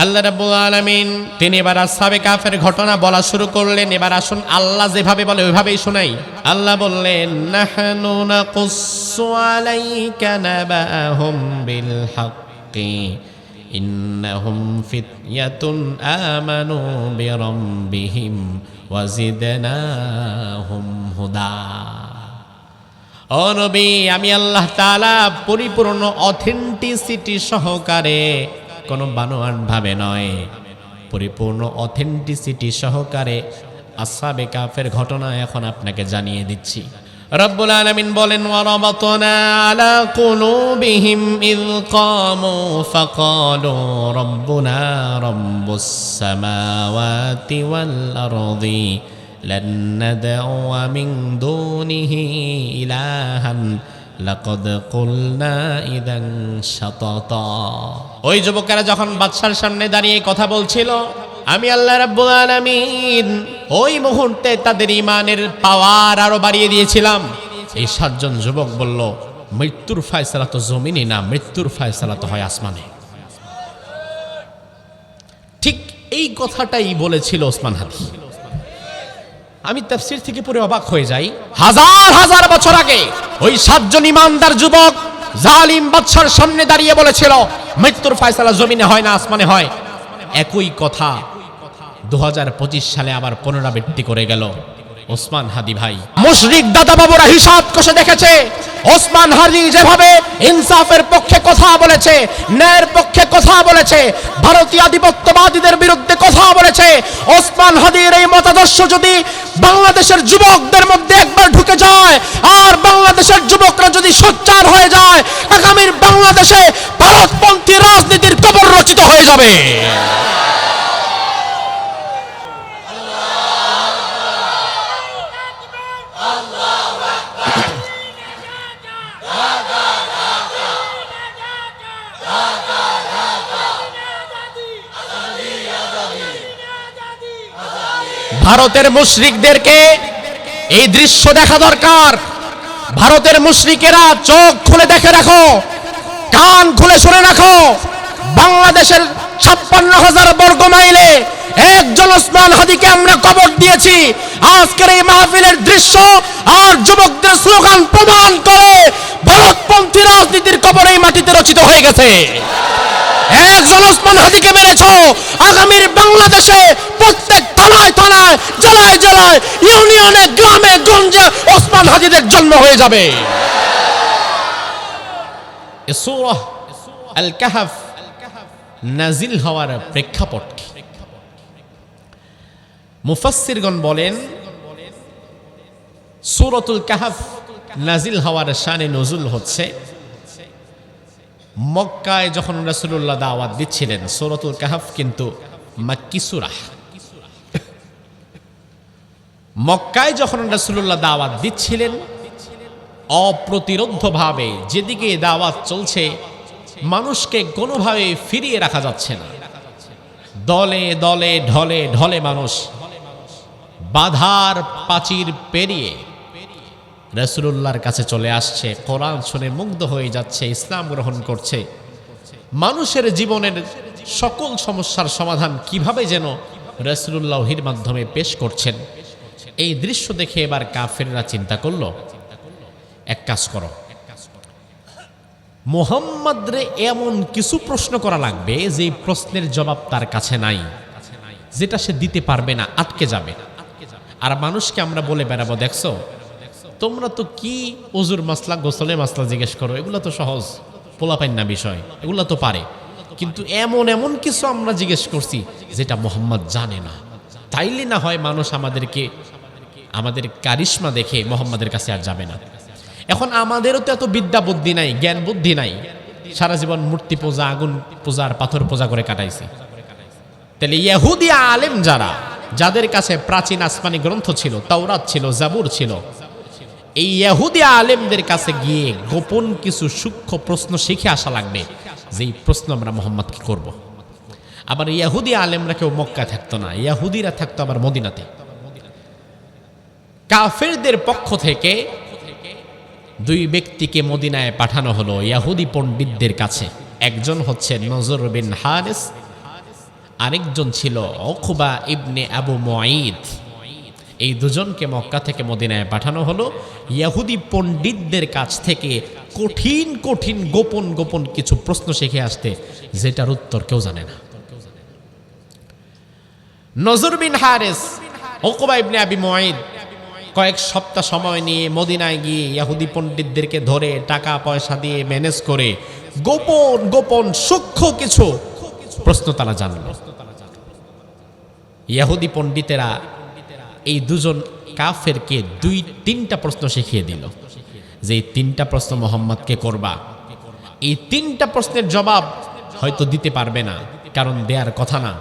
আল্লাহ রাব্বুল আলামিন তিনি এবার আসহাবে কাফের ঘটনা বলা শুরু করলেন। এবার আসুন আল্লাহ যেভাবে বলে ওইভাবেই শোনাই। আল্লাহ বললেন, নাহনু নাকুসসু আলাইকা নাবাহুম বিল হাক্কি ইন্নাহুম ফিতয়াতুন আমানু বিরাব্বিহিম ওয়াজিদনাহুম হুদা। ও নবী, আমি আল্লাহ তাআলা পরিপূর্ণ অথেন্টিসিটি সহকারে, কোনো বানোয়াট ভাবে নয়, পরিপূর্ণ অথেন্টিসিটি সহকারে আসহাবে কাফের ঘটনা এখন আপনাকে জানিয়ে দিচ্ছি। রব্বুল আলামিন বলেন, ওয়ারাবাতনা আলা কুলুবিহিম ইয কামু ফাকালু রব্বুনা রব্বুস সামাওয়াতি ওয়াল আরদি লান নাদউ মিন দুনিহি ইলাহান লাকাদ কুলনা ইযান শাতাতা। ওই যুবকেরা যখন বাদশার সামনে দাঁড়িয়ে কথা বলছিল, আমি আল্লাহ রাব্বুল আলামিন ওই মুহূর্তে তাদের ঈমানের পাওয়ার আরো বাড়িয়ে দিয়েছিলাম। এই 7 জন যুবক বলল, মৃত্যুর ফয়সালা তো জমিনে না, মৃত্যুর ফয়সালা তো হয় আসমানে। ঠিক এই কথাটাই বলেছিল ওসমান হাদী। আমি তাফসীর থেকে পড়ে অবাক হয়ে যাই। হাজার হাজার বছর আগে ওই 7 জন ঈমানদার যুবক জালিম বাদশার সামনে দাঁড়িয়ে বলেছিল, মৃত্যুর ফয়সালা জমিনে হয় না আসমানে হয়। একই কথা 2025 সালে আবার পুনরাবৃত্তি করে গেল ওসমান হাদী ভাই। মুশরিক দাদা বাবুরা হিসাব কষে দেখেছে, ওসমান হাদী যেভাবে ইনসাফের পক্ষে কথা বলেছে, ন্যায়ের পক্ষে কথা বলেছে, ভারতীয় আধিপত্যবাদীদের বিরুদ্ধে কথা বলেছে, ওসমান হাদীর এই মতাদর্শ যদি বাংলাদেশের যুবকদের মধ্যে একবার ঢুকে যায় আর বাংলাদেশের যুবকরা যদি সোচ্চার হয়ে যায়, আগামীর বাংলাদেশে ভারতপন্থী রাজনীতির কবর রচিত হয়ে যাবে। ভারতের মুশরিকদেরকে এই দৃশ্য দেখা দরকার। ভারতের মুশরিকেরা চোখ খুলে দেখে রাখো, কান খুলে শুনে রাখো, বাংলাদেশের 56,000 বর্গ মাইলে একজন ওসমান হাদীকে আমরা কবর দিয়েছি। আজকের এই মাহফিলের দৃশ্য আর যুবকদের স্লোগান প্রমাণ করে ভারতপন্থী রাজনীতির কবর এই মাটিতে রচিত হয়ে গেছে। একজন ওসমান হাদীকে মেরেছ, আগামীর বাংলাদেশে প্রত্যেক থানায় থানায়, জেলায় জেলায়, ইউনিয়নে, গ্রামে গঞ্জে ওসমান হাদীদের জন্ম হয়ে যাবে। সূরা আল কাহফ নাজিল হওয়ার প্রেক্ষাপট কি? মুফাসসিরগণ বলেন, সূরাতুল কাহফ নাজিল হওয়ার শানে নুজুল হচ্ছে মক্কায় যখন রাসূলুল্লাহ দাওয়াত দিচ্ছিলেন। সূরাতুল কাহফ কিন্তু মাক্কি সূরা। মক্কায় যখন রাসূলুল্লাহ দাওয়াত দিচ্ছিলেন, অপ্রতিরোধ্যভাবে যেদিকে দাওয়াত চলছে, মানুষকে কোনোভাবে ফিরিয়ে রাখা যাচ্ছে না। দলে দলে ঢলে ঢলে মানুষ বাধার প্রাচীর পেরিয়ে রাসূলুল্লাহর কাছে চলে আসছে, কোরআন শুনে মুগ্ধ হয়ে যাচ্ছে, ইসলাম গ্রহণ করছে। মানুষের জীবনের সকল সমস্যার সমাধান কিভাবে যেন রাসূলুল্লাহ ওহীর মাধ্যমে পেশ করছেন। এই দৃশ্য দেখে এবার কাফেররা চিন্তা করলো, এক কাজ করো, মুহাম্মদরে এমন কিছু প্রশ্ন করা লাগবে যে প্রশ্নের জবাব তার কাছে নাই, যেটা সে দিতে পারবে না, আটকে যাবে। আর মানুষকে আমরা বলে বেড়াবো, দেখছো তোমরা তো কি ওযুর মাসলা, গোসলের মাসলা জিজ্ঞেস করো, এগুলো তো সহজ পোলাপাইন না বিষয়, এগুলো তো পারে। কিন্তু এমন এমন কিছু আমরা জিজ্ঞেস করছি যেটা মুহাম্মদ জানে না। তাইলে না হয় মানুষ আমাদের কারিশমা দেখে মুহাম্মদের কাছে আর যাবে না। এখন আমাদেরও তো এত বিদ্যা বুদ্ধি নাই, জ্ঞান বুদ্ধি নাই, সারা জীবন মূর্তি পূজা, আগুন পূজা আর পাথর পূজা করে কাটাইছি। তাহলে ইহুদি আলেম যাদের কাছে প্রাচীন আসমানি গ্রন্থ ছিল, তাওরাত ছিল, জাবুর ছিল, এই ইহুদি আলেমদের কাছে গিয়ে গোপন কিছু সূক্ষ্ম প্রশ্ন শিখে আসা লাগবে, যেই প্রশ্ন আমরা মুহাম্মদকে করব। আবার ইহুদি আলেমরা কেউ মক্কায় থাকতো না, ইহুদিরা থাকতো আবার মদিনাতে। কাফেরদের পক্ষ থেকে 2 ব্যক্তিকে মদিনায় পাঠানো হলো ইহুদি পণ্ডিতদের কাছে। একজন হচ্ছে নজর বিন হারিস, আরেকজন ছিল উকবা ইবনে আবু মুঈত। এই দুজনকে মক্কা থেকে মদিনায় পাঠানো হলো ইহুদি পণ্ডিতদের কাছ থেকে কঠিন কঠিন গোপন গোপন কিছু প্রশ্ন শিখে আসতে, যেটার উত্তর কেউ জানে না। নজর বিন হারিস, উকবা ইবনে আবি মুঈত কয়েক সপ্তাহ সময় নিয়ে মদিনায় গিয়ে ইহুদি পণ্ডিতদেরকে ধরে টাকা পয়সা দিয়ে ম্যানেজ করে গোপন গোপন সূক্ষ্ম কিছু প্রশ্ন তারা জানল। ইহুদি পণ্ডিতেরা এই দুজন কাফেরকে 2-3টা প্রশ্ন শিখিয়ে দিল যে এই 3টা প্রশ্ন মোহাম্মদকে করবা। এই 3টা প্রশ্নের জবাব হয়তো দিতে পারবে না, কারণ দেয়ার কথা না।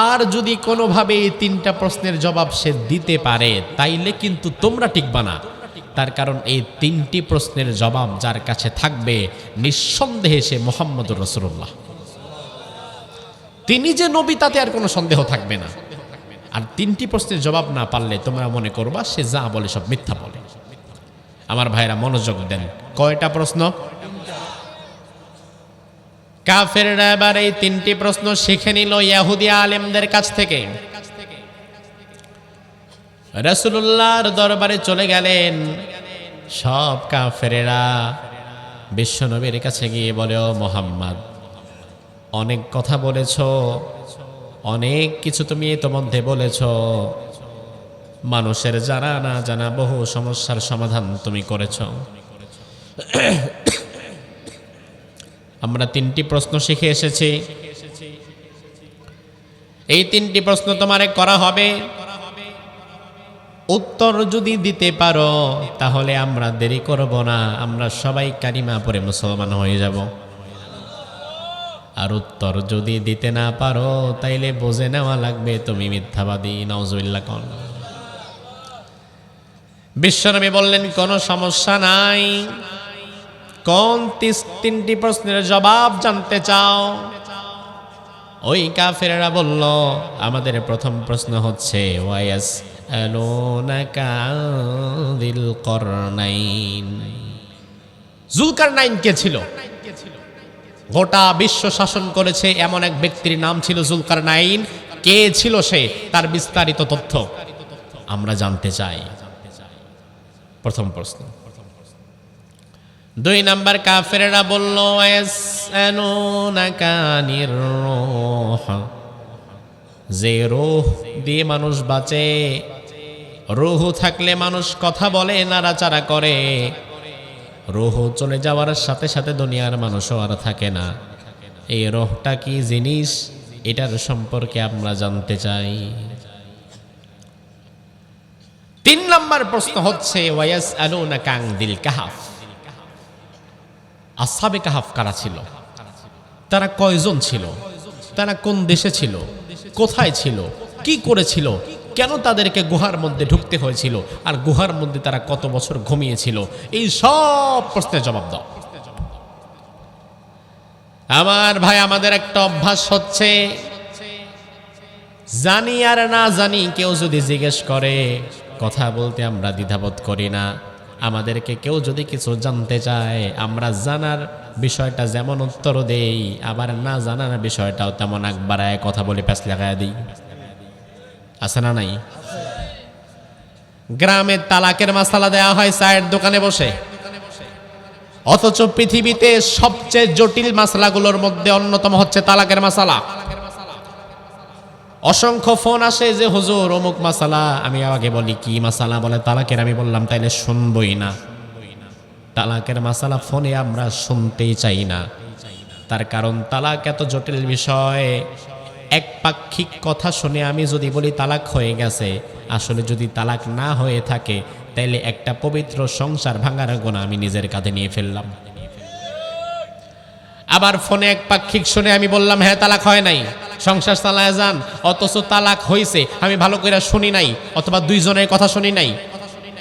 আর যদি কোনোভাবে এই 3টা প্রশ্নের জবাব সে দিতে পারে তাইলে কিন্তু তোমরা টিকবা না। তার কারণ এই 3টি প্রশ্নের জবাব যার কাছে থাকবে নিঃসন্দেহে সে মুহাম্মদুর রাসূলুল্লাহ, তিনি যে নবী তাতে আর কোনো সন্দেহ থাকবে না। আর 3টি প্রশ্নের জবাব না পারলে তোমরা মনে করবা সে যা বলে সব মিথ্যা বলে। আমার ভাইরা মনোযোগ দেন, কয়টা প্রশ্ন? কাফেররা এবার এই 3টি প্রশ্ন শিখে নিল ইহুদি আলেমদের কাছ থেকে। রাসূলুল্লাহর দরবারে চলে গেলেন সব কাফেরেরা। বিশ্বনবীর কাছে গিয়ে বলে, ও মুহাম্মদ, অনেক কথা বলেছ, অনেক কিছু তুমি ইতোমধ্যে বলেছ, মানুষের জানা না জানা বহু সমস্যার সমাধান তুমি করেছ। আমরা 3টি প্রশ্ন শিখে এসেছি, এই 3টি প্রশ্ন তোমারে করা হবে। উত্তর যদি দিতে পারো তাহলে আমরা দেরি করব না, আমরা সবাই কালিমা পড়ে মুসলমান হয়ে যাব। আর উত্তর যদি দিতে না পারো তাইলে বুঝে নেওয়া লাগবে তুমি মিথ্যাবাদী। নাউজুবিল্লাহ। কোন বিশ্বনবী বললেন, কোনো সমস্যা নাই। কোন 3টি প্রশ্নের জবাব জানতে চাও? ওই কাফেরেরা বলল, আমাদের প্রথম প্রশ্ন হচ্ছে ওয়ায়াসআলুনাকা আনিল করনাইন। যুলকারনাইন কে ছিল? গোটা বিশ্ব শাসন করেছে এমন এক ব্যক্তির নাম ছিল যুলকারনাইন। কে ছিল সে? তার বিস্তারিত তথ্য আমরা জানতে চাই। প্রথম প্রশ্ন। 2 নাম্বার, কাফেররা বলল ওয়ায়াসআলুনাকা আনির রূহ। যে রূহ দিয়ে মানুষ বাঁচে, রূহ থাকলে মানুষ কথা বলে, নাড়াচাড়া করে, রূহ চলে যাওয়ার সাথে সাথে দুনিয়ার মানুষও আর থাকে না। এই রূহটা কি জিনিস, এটার সম্পর্কে আমরা জানতে চাই। 3 নাম্বার প্রশ্ন হচ্ছে ওয়ায়াসআলুনাকা আনিল কাহফ। আসহাবে কাহফ কারা ছিল? তারা কয়জন ছিল? তারা কোন দেশে ছিল? কোথায় ছিল? কি করেছিল? কেন তাদেরকে গুহার মধ্যে ঢুকতে হয়েছিল? আর গুহার মধ্যে তারা কত বছর ঘুমিয়েছিল? এই সব প্রশ্নের জবাব দাও। আমার ভাই, আমাদের একটা অভ্যাস হচ্ছে, জানি আর না জানি কেউ যদি জিজ্ঞেস করে, কথা বলতে আমরা দ্বিধাবোধ করি না। আমাদেরকে কেউ যদি কিছু জানতে চায়, আমরা জানার বিষয়টা যেমন উত্তর দেই, আবার না জানার বিষয়টাও তেমন একবারায় কথা বলে প্যাঁচ লাগায় দিই। আছে না নাই? গ্রামে তালাকের মাসালা দেয়া হয় চায়ের দোকানে বসে, অথচ পৃথিবীতে সবচেয়ে জটিল মাসালাগুলোর মধ্যে অন্যতম হচ্ছে তালাকের মাসালা। অসংখ্য ফোন আসে যে হুজুর অমুক মাসালা। আমি আগে বলি কি মাসালা? বলে তালাকের। আমি বললাম তাইলে শুনবই না। তালাকের মাসালা ফোনে আমরা শুনতেই চাই না। তার কারণ তালাক এত জটিল বিষয়। একপাক্ষিক কথা শুনে আমি যদি বলি তালাক হয়ে গেছে, আসলে যদি তালাক না হয়ে থাকে তাইলে একটা পবিত্র সংসার ভাঙার গুনাহ আমি নিজের কাঁধে নিয়ে ফেললাম। আবার ফোনে একপাক্ষিক শুনে আমি বললাম হ্যাঁ তালাক হয় নাই, সংসার চালায় যান, অথচ তালাক হয়েছে আমি ভালো করে শুনি নাই, অথবা 2 জনের কথা শুনি নাই।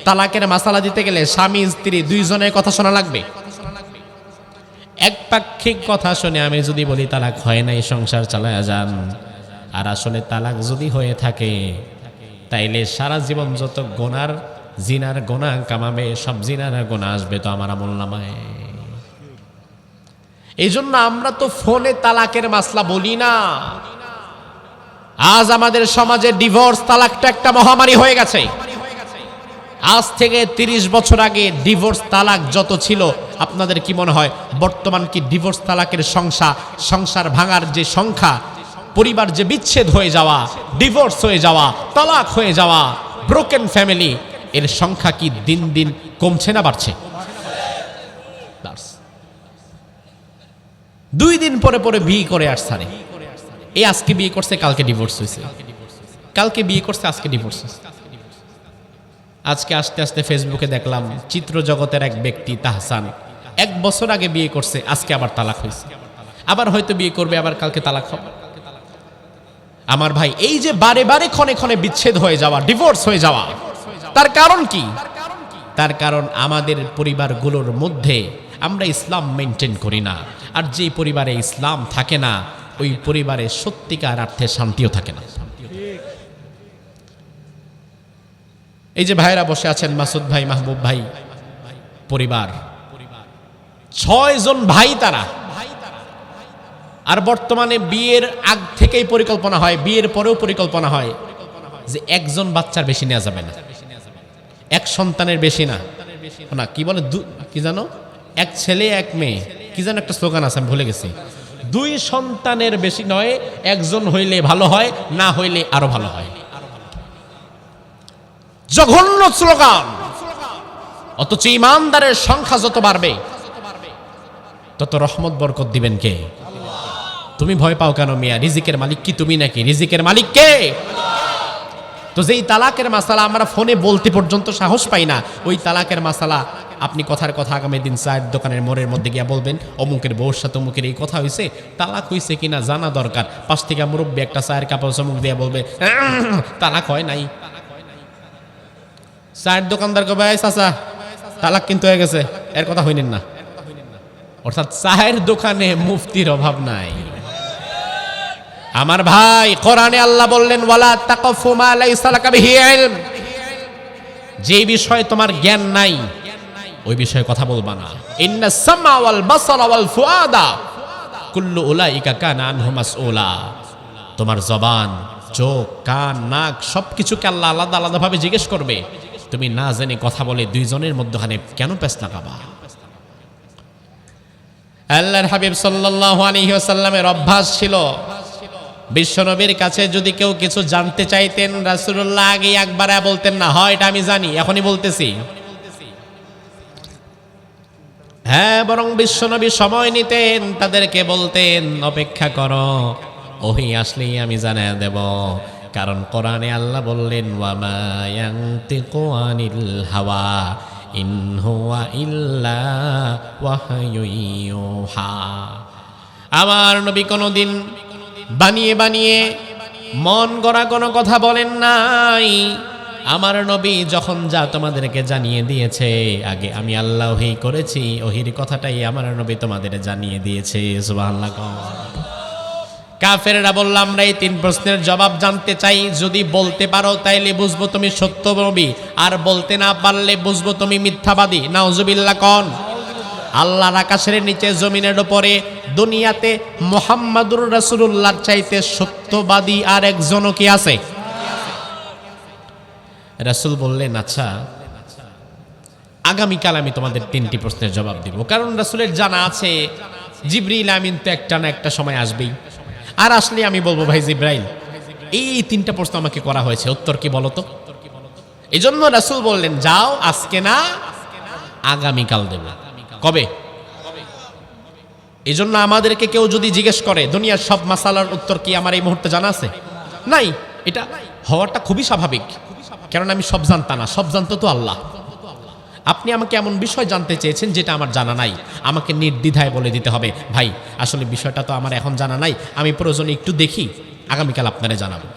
তালাকের মাসালা দিতে গেলে স্বামী স্ত্রী 2 জনের কথা শোনা লাগবে। একপাক্ষিক কথা শুনে আমি যদি বলি তালাক হয় নাই, সংসার চালায় যান, আর আসলে তালাক যদি হয়ে থাকে তাইলে সারা জীবন যত গুনার জিনার গুনাহ কামাবে, সব জিনার গুনাহ আসবে তো আমার আমলনামায়। এই জন্য আমরা তো ফোনে তালাকের মাসলা বলি না, আজ আমাদের সমাজে ডিভোর্স তালাকটা একটা মহামারী হয়ে গেছে। আজ থেকে 30 বছর আগে ডিভোর্স তালাক যত ছিল, আপনাদের কি মনে হয় বর্তমান কি ডিভোর্স তালাকের সংসার ভাঙার যে সংখ্যা, পরিবার যে বিচ্ছেদ হয়ে যাওয়া, ডিভোর্স হয়ে যাওয়া, তালাক হয়ে যাওয়া, ব্রোকেন ফ্যামিলি, এর সংখ্যা কি দিন দিন কমছে না বাড়ছে? 2 দিন পরে পরে বিয়ে করে আর ছাড়ে। এই আজকে বিয়ে করছে, কালকে ডিভোর্স হয়েছে, কালকে বিয়ে করছে, আজকে ডিভোর্স হয়েছে। আজকে আস্তে আস্তে ফেসবুকে দেখলাম চিত্র জগতের এক ব্যক্তি তাহসান 1 বছর আগে বিয়ে করছে, আজকে আবার তালাক হয়েছে, আবার হয়তো বিয়ে করবে, আবার কালকে তালাক হবে। আমার ভাই, এই যে বারে বারে ক্ষণে ক্ষণে বিচ্ছেদ হয়ে যাওয়া, ডিভোর্স হয়ে যাওয়া, তার কারণ কি? তার কারণ আমাদের পরিবারগুলোর মধ্যে আমরা ইসলাম মেনটেন করি না। আর যে পরিবারে ইসলাম থাকে না, ওই পরিবারে সত্যিকার অর্থে শান্তিও থাকে না। এই যে ভাইরা বসে আছেন, মাসুদ ভাই, মাহবুব ভাই, পরিবার 6 জন ভাই তারা। আর বর্তমানে বিয়ের আগ থেকেই পরিকল্পনা হয়, বিয়ের পরেও পরিকল্পনা হয় যে একজন বাচ্চার বেশি নেওয়া যাবে না, 1 সন্তানের বেশি না, না কি বলে, কি জানো, 1 ছেলে 1 মেয়ে, কি জানো একটা স্লোগান আছে, আমি ভুলে গেছি। 2 সন্তানের বেশি নয়, 1জন হইলে ভালো হয়, না হইলে আরো ভালো হয়। জঘন্য স্লোগান। অথচ ইমানদারের সংখ্যা যত বাড়বে তত রহমত বরকত দিবেন কে? তুমি ভয় পাও কেন মিয়া? রিজিকের মালিক কি তুমি নাকি? রিজিকের মালিক কে? তো যেই তালাকের মাসালা আমরা ফোনে বলতে পর্যন্ত সাহস পাই না, ওই তালাকের মাসালা আপনি কথার কথা আগামী দিন চায়ের দোকানের মোড়ের মধ্যে গিয়া বলবেন অমুকের বউর সাথে অমুকের এই কথা হয়েছে, তালাক হয়েছে কিনা জানা দরকার। পাশ থেকে মুরব্বী একটা চায়ের কাপড় চমুক দিয়ে বলবে তালাক হয় নাই। চায়ের দোকানদার কবে, চাচা তালাক কিন্তু হয়ে গেছে, এর কথা হইলেন না। অর্থাৎ চায়ের দোকানে মুফতির অভাব নাই। আমার ভাই, কোরআনে আল্লাহ বললেন ওয়ালা তাকফু মা লাইসা লাকা বিহি ইলম, যে বিষয়ে তোমার জ্ঞান নাই ওই বিষয়ে কথা বলবা না। ইন্নাস সামা ওয়াল বাসারা ওয়াল ফুআদা কুল্লু উলাইকা কানা আনহু মাসউলা। তোমার জবান, চোখ, কান, নাক সবকিছুকে আল্লাহ আলাদা আলাদা ভাবে জিজ্ঞেস করবে। তুমি না জেনে কথা বলে 2 জনের মধ্যখানে কেন পেছ লাগাবা? আল্লাহর হাবিব সাল্লাল্লাহু আলাইহি ওয়াসাল্লামের অভ্যাস ছিল, বিশ্বনবীর কাছে যদি কেউ কিছু জানতে চাইতেন, রাসূলুল্লাহ আগে একবার বলতেন না, হয় এটা আমি জানি, এখনই বলতেছি। হ্যাঁ, বরং বিশ্বনবী সময় নিতেন, তাদেরকে বলতেন অপেক্ষা করো, ওহী আসলেই আমি জানিয়ে দেব। কারণ কোরআনে আল্লাহ বললেন ওয়ামা ইয়ানতিকু আনিল হাওয়া ইন হুয়া ইল্লা ওয়াহয়ু ইউহা। আমার নবী কোনদিন বানিয়ে বানিয়ে মন গড়া কোনো কথা বলেন নাই। আমার নবী যখন যা তোমাদেরকে জানিয়ে দিয়েছে, আগে আমি আল্লাহ ওহী করেছি, ওহীর কথাটাই আমার নবী তোমাদের জানিয়ে দিয়েছে। সুবহানাল্লাহ। কাফেররা বলল আমরা এই 3 প্রশ্নের জবাব জানতে চাই, যদি বলতে পারো তাইলে বুঝবো তুমি সত্য নবী, আর বলতে না পারলে বুঝবো তুমি মিথ্যাবাদী। নাউজুবিল্লাহ কোন। আল্লাহর আকাশের নিচে জমিনের উপরে দুনিয়াতে মুহাম্মাদুর রাসূলুল্লাহর চাইতে সত্যবাদী আর একজনও কি আছে? রাসূল বললেন আচ্ছা, আগামীকাল আমি তোমাদের 3টি প্রশ্নের জবাব দিব। কারণ রাসূলের জানা আছে জিবরিল আমিন তো একটা না একটা সময় আসবেই, আর আসলে আমি বলবো ভাই জিবরাইল এই 3টা প্রশ্ন আমাকে করা হয়েছে, উত্তর কি বলো তো। এই জন্য রাসূল বললেন যাও, আজকে না আগামীকাল দেব। কবে? এই জন্য আমাদেরকে কেউ যদি জিজ্ঞেস করে দুনিয়ার সব মাসালার উত্তর কি আমার এই মুহূর্তে জানা আছে? নাই। এটা হওয়াটা খুবই স্বাভাবিক, কারণ আমি সব জানতাম না, সব জানতো তো আল্লাহ। আপনি আমাকে এমন বিষয় জানতে চেয়েছেন যেটা আমার জানা নাই, আমাকে নির্দ্বিধায় বলে দিতে হবে ভাই আসলে বিষয়টা তো আমার এখন জানা নাই, আমি প্রয়োজনে একটু দেখি, আগামীকাল আপনারে জানাবো।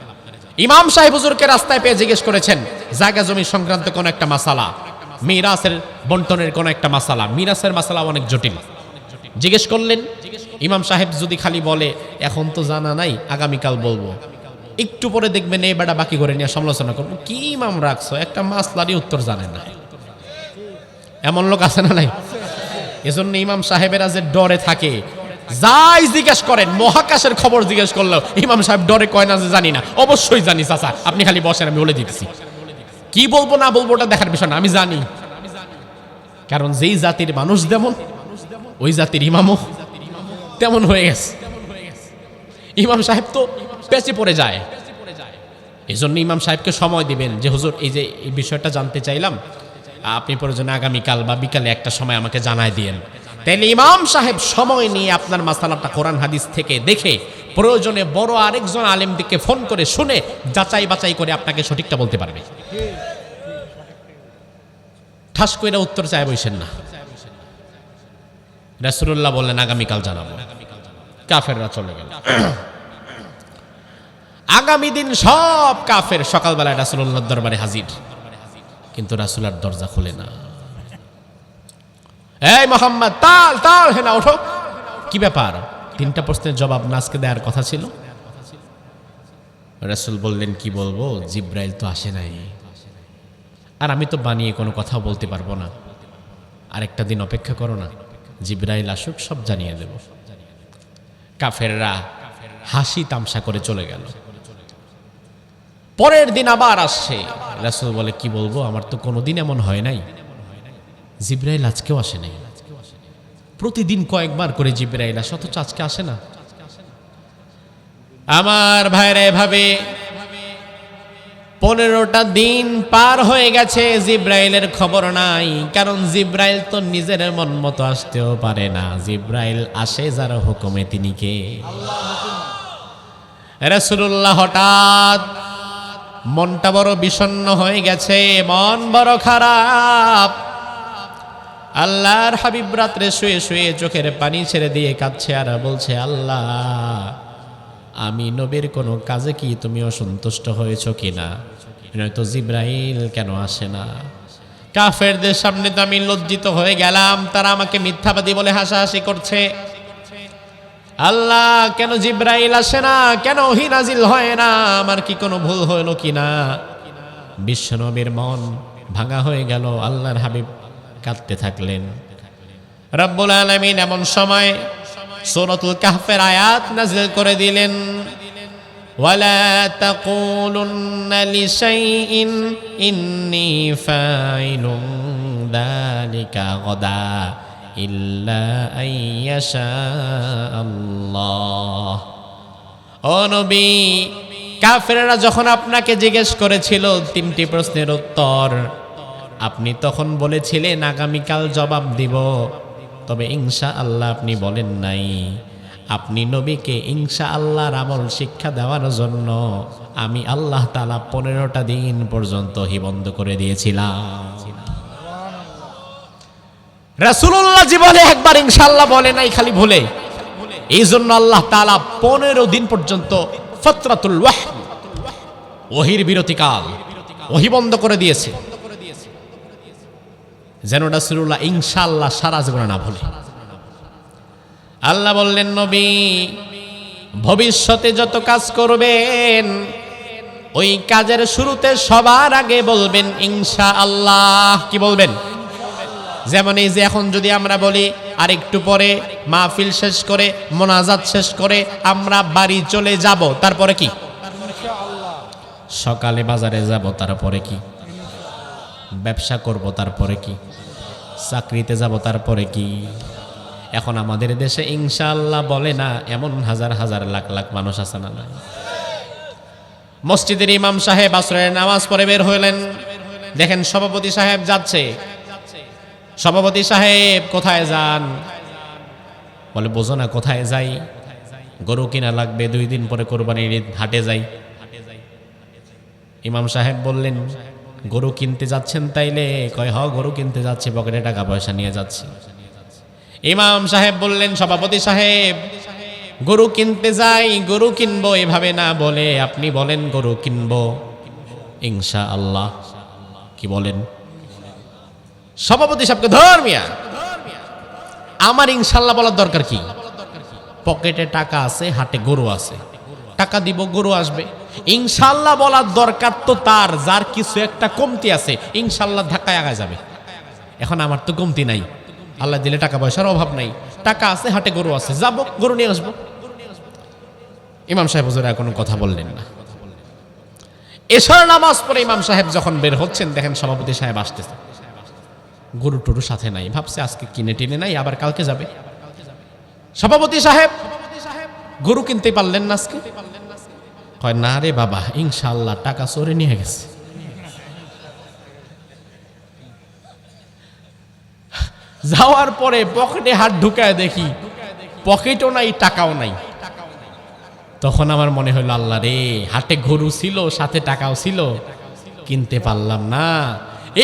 ইমাম সাহেব হুজুরকে রাস্তায় পেয়ে জিজ্ঞেস করেছেন জায়গা জমি সংক্রান্ত কোন একটা মাসালা, মিরাসের বন্টনের কোন একটা মাসালা, মিরাসের মাসালা অনেক জটিল। জিজ্ঞেস করলেন, ইমাম সাহেব যদি খালি বলে এখন তো জানা নাই আগামীকাল বলবো, একটু পরে দেখবেন এই বেটা বাকি করে নিয়ে সমালোচনা করবো, কি ইমাম রাখছো একটা মাসলারই উত্তর জানে না। এমন লোক আছে না নাই? এজন্য ইমাম সাহেবেরা যে ডরে থাকে, যাই জিজ্ঞেস করেন, মহাকাশের খবর জিজ্ঞেস করলেও ইমাম সাহেব ডরে কয় না যে জানি না। অবশ্যই জানি চাচা, আপনি খালি বসেন, আমি বলে দিতেছি। কি বলবো না বলবো ওটা দেখার বিষয় না, আমি জানি। কারণ যেই জাতির মানুষ যেমন, ওই জাতির ইমামও তেমন হয়ে গেছে। ইমাম সাহেব তো পেঁচে পড়ে যায়। এই জন্য ইমাম সাহেবকে সময় দিবেন যে হুজুর এই যে এই বিষয়টা জানতে চাইলাম, আপনি প্রয়োজনে আগামীকাল বা বিকালে একটা সময় আমাকে জানায় দিয়েন। তাইলে ইমাম সাহেব সময় নিয়ে আপনার মাসালাটা কোরআন হাদিস থেকে দেখে প্রয়োজনে বড় আরেকজন আলেমদিকে ফোন করে শুনে যাচাই বাছাই করে আপনাকে সঠিকটা বলতে পারবে। ঠাস কইরা উত্তর চায় বইছেন না। রাসূলুল্লাহ বললেন আগামীকাল জানাবো। কাফেররা চলে গেল। আগামী দিন সব কাফের সকালবেলায় রাসূলুল্লাহর দরবারে হাজির, কিন্তু রাসূল আর দরজা খোলে না। এই মোহাম্মদ, তাল তাল, হে না ওঠো। কি ব্যাপার? 3টা প্রশ্নের জবাব না আজকে দেওয়ার কথা ছিল। রাসূল বললেন কি বলবো, জিব্রাইল তো আসে নাই, আর আমি তো বানিয়ে কোনো কথা বলতে পারবো না। আরেকটা দিন অপেক্ষা করো না, জিব্রাইল আসুক, সব জানিয়ে দেব। কাফেররা হাসি তামসা করে চলে গেল। পরের দিন আবার আসছে। রাসূল বলে কি বলবো, আমার তো কোনোদিন এমন হয় নাই, জিব্রাইল আজকেও আসে নাই। প্রতিদিন কয়েকবার করে জিব্রাইল আসে, অথচ আজকে আসে না। আমার ভাইরা এভাবে 15টা দিন পার হয়ে গেছে, জিব্রাইলের খবর নাই। কারণ জিব্রাইল তো নিজের মন মতো আসতেও পারে না, জিব্রাইল আসে যার হুকুমে। তিনি কে? রাসূলুল্লাহ হঠাৎ মনটা বড় বিষণ্ণ হয়ে গেছে, মন বড় খারাপ। আল্লাহর হাবিব রাত্রে শুয়ে শুয়ে চোখের পানি ছেড়ে দিয়ে কাঁদছে আর বলছে, আল্লাহ, আমি নবীর কোনো কাজে কি তুমি অসন্তুষ্ট হয়েছ কিনা? নয়তো জিব্রাইল কেন আসে না? কাফেরদের সামনে তো আমি লজ্জিত হয়ে গেলাম, তারা আমাকে মিথ্যাবাদী বলে হাসাহাসি করছে। আল্লাহ, কেন জিব্রাইল আসে না? কেন ওহী নাজিল হয় না? আমার কি কোনো ভুল হলো কিনা? বিশ্বনবীর মন ভাঙা হয়ে গেল। আল্লাহর হাবিব কাঁদতে থাকলেন। রব্বুল আলামিন এমন সময় সূরাতুল কাহফের আয়াত নাযিল করে দিলেন, ওয়ালা তাকুলুন্না লিশাইইন ইন্নী ফাইলুন যালিকা গাদা ইল্লা আইয়াশা আল্লাহ। ও নবী, কাফেররা যখন আপনাকে জিজ্ঞেস করেছিল 3টি প্রশ্নের উত্তর, আপনি তখন বলেছিলেন আগামীকাল জবাব দিব, তবে ইনশাআল্লাহ আপনি বলেন নাই। আপনি নবীকে ইনশাআল্লাহর আমল শিক্ষা দেওয়ার জন্য আমি আল্লাহ তাআলা 15টা দিন পর্যন্ত ওহী বন্ধ করে দিয়েছিলাম। রাসূলুল্লাহ জীবনে একবার ইনশাআল্লাহ বলে নাই, খালি ভুলে। এই জন্য আল্লাহ তাআলা 15 দিন পর্যন্ত ফাতরাতুল ওয়াহী, ওহীর বিরতিকাল, ওহী বন্ধ করে দিয়েছে, যেন রাসূলুল্লাহ ইনশাআল্লাহ সারা জীবন না ভুলে। আল্লাহ বললেন, নবী, ভবিষ্যতে যত কাজ করবেন ওই কাজের শুরুতে সবার আগে বলবেন ইনশাআল্লাহ। কি বলবেন? যেমন এই যে এখন যদি আমরা বলি আর একটু পরে মাহফিল শেষ করে মোনাজাত শেষ করে আমরা বাড়ি চলে যাব, তারপরে কি? সকালে বাজারে যাব, তারপরে কি? ব্যবসা করব, তারপরে কি? চাকরিতে যাব, তারপরে কি? এখন আমাদের দেশে ইনশাআল্লাহ বলে না এমন হাজার হাজার লাখ লাখ মানুষ আছে না? মসজিদের ইমাম সাহেব আসরের নামাজ পড়ে বের হইলেন, দেখেন সভাপতি সাহেব যাচ্ছে। সভাপতি সাহেব কোথায় যান? বলে বোঝো না কোথায় যাই? গরু কিনা লাগবে, 2 দিন পরে কোরবানির ঈদ, হাটে যাই। ইমাম সাহেব বললেন, গরু কিনতে যাচ্ছেন তাইলে? কয়, হ, গরু কিনতে যাচ্ছি, পকেটে টাকা পয়সা নিয়ে যাচ্ছি। ইমাম সাহেব বললেন, সভাপতি সাহেব, গরু কিনতে যাই, গরু কিনবো এভাবে না বলে আপনি বলেন গরু কিনবো ইনশাআল্লাহ। কি বলেন? সভাপতি সাহেবকে ধর মিয়া, আমার ইনশাআল্লাহ বলার দরকার কি? পকেটে টাকা আছে, হাটে গরু আছে, টাকা দিব, গরু আসবে। ইনশাআল্লাহ বলার দরকার তো তার যার কিছু একটা কমতি আছে, ইনশাআল্লাহ ধাক্কায় আগায় যাবে। এখন আমার তো কমতি নাই, আল্লাহ দিলে টাকা পয়সার অভাব নাই, টাকা আছে, হাটে গরু আছে, যাব গরু নিয়ে আসবো। ইমাম সাহেব হুজুর আর কোনো কথা বললেন না। এশার নামাজ পড়ে ইমাম সাহেব যখন বের হচ্ছেন, দেখেন সভাপতি সাহেব আসতেছে, গরু টরু সাথে নাই, ভাবছে আজকে কিনে টিনে নাই, আবার কালকে যাবে। সভাপতি সাহেব গরু কিনতে পারলেন না আজকে? কয় না রে বাবা, ইনশাআল্লাহ টাকা চোরে নিয়ে গেছে। যাওয়ার পরে পকেটে হাত ঢুকায় দেখি পকেটও নাই, টাকাও নাই। তখন আমার মনে হলো, আল্লাহ রে, হাটে গরু ছিল, সাথে টাকাও ছিল, কিনতে পারলাম না।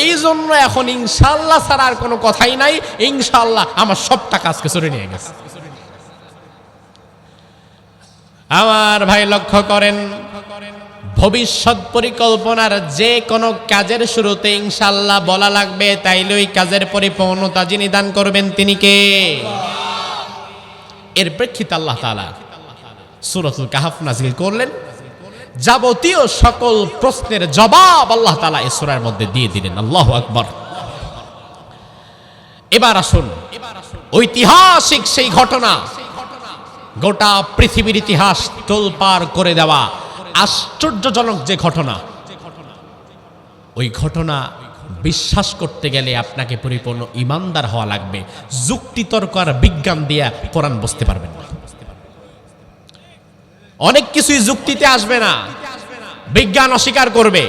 এই জন্য এখন ইনশাআল্লাহ ছাড়া আর কোনো কথাই নাই, ইনশাআল্লাহ আমার সব টাকা আজকে চুরি নিয়ে গেছে। আমার ভাই লক্ষ্য করেন, ভবিষ্যৎ পরিকল্পনার যে কোনো কাজের শুরুতে ইনশাআল্লাহ বলা লাগবে, তাইলে ওই কাজের পরিপূর্ণতা যিনি দান করবেন তিনি কে? এর প্রেক্ষিতে আল্লাহ তাআলা সূরাতুল কাহফ নাযিল করলেন, যাবতীয় সকল প্রশ্নের জবাব আল্লাহ তাআলা এই সূরার মধ্যে দিয়ে দিলেন। আল্লাহু আকবার। এবার আসুন ঐতিহাসিক সেই ঘটনা, গোটা পৃথিবীর ইতিহাস তোলপাড় করে দেওয়া আশ্চর্যজনক যে ঘটনা, ওই ঘটনা বিশ্বাস করতে গেলে আপনাকে পরিপূর্ণ ইমানদার হওয়া লাগবে। যুক্তিতর্ক আর বিজ্ঞান দিয়ে কোরআন বুঝতে পারবেন না। অনেক কিছুই যুক্তিতে আসবে না, বিজ্ঞান অস্বীকার করবে,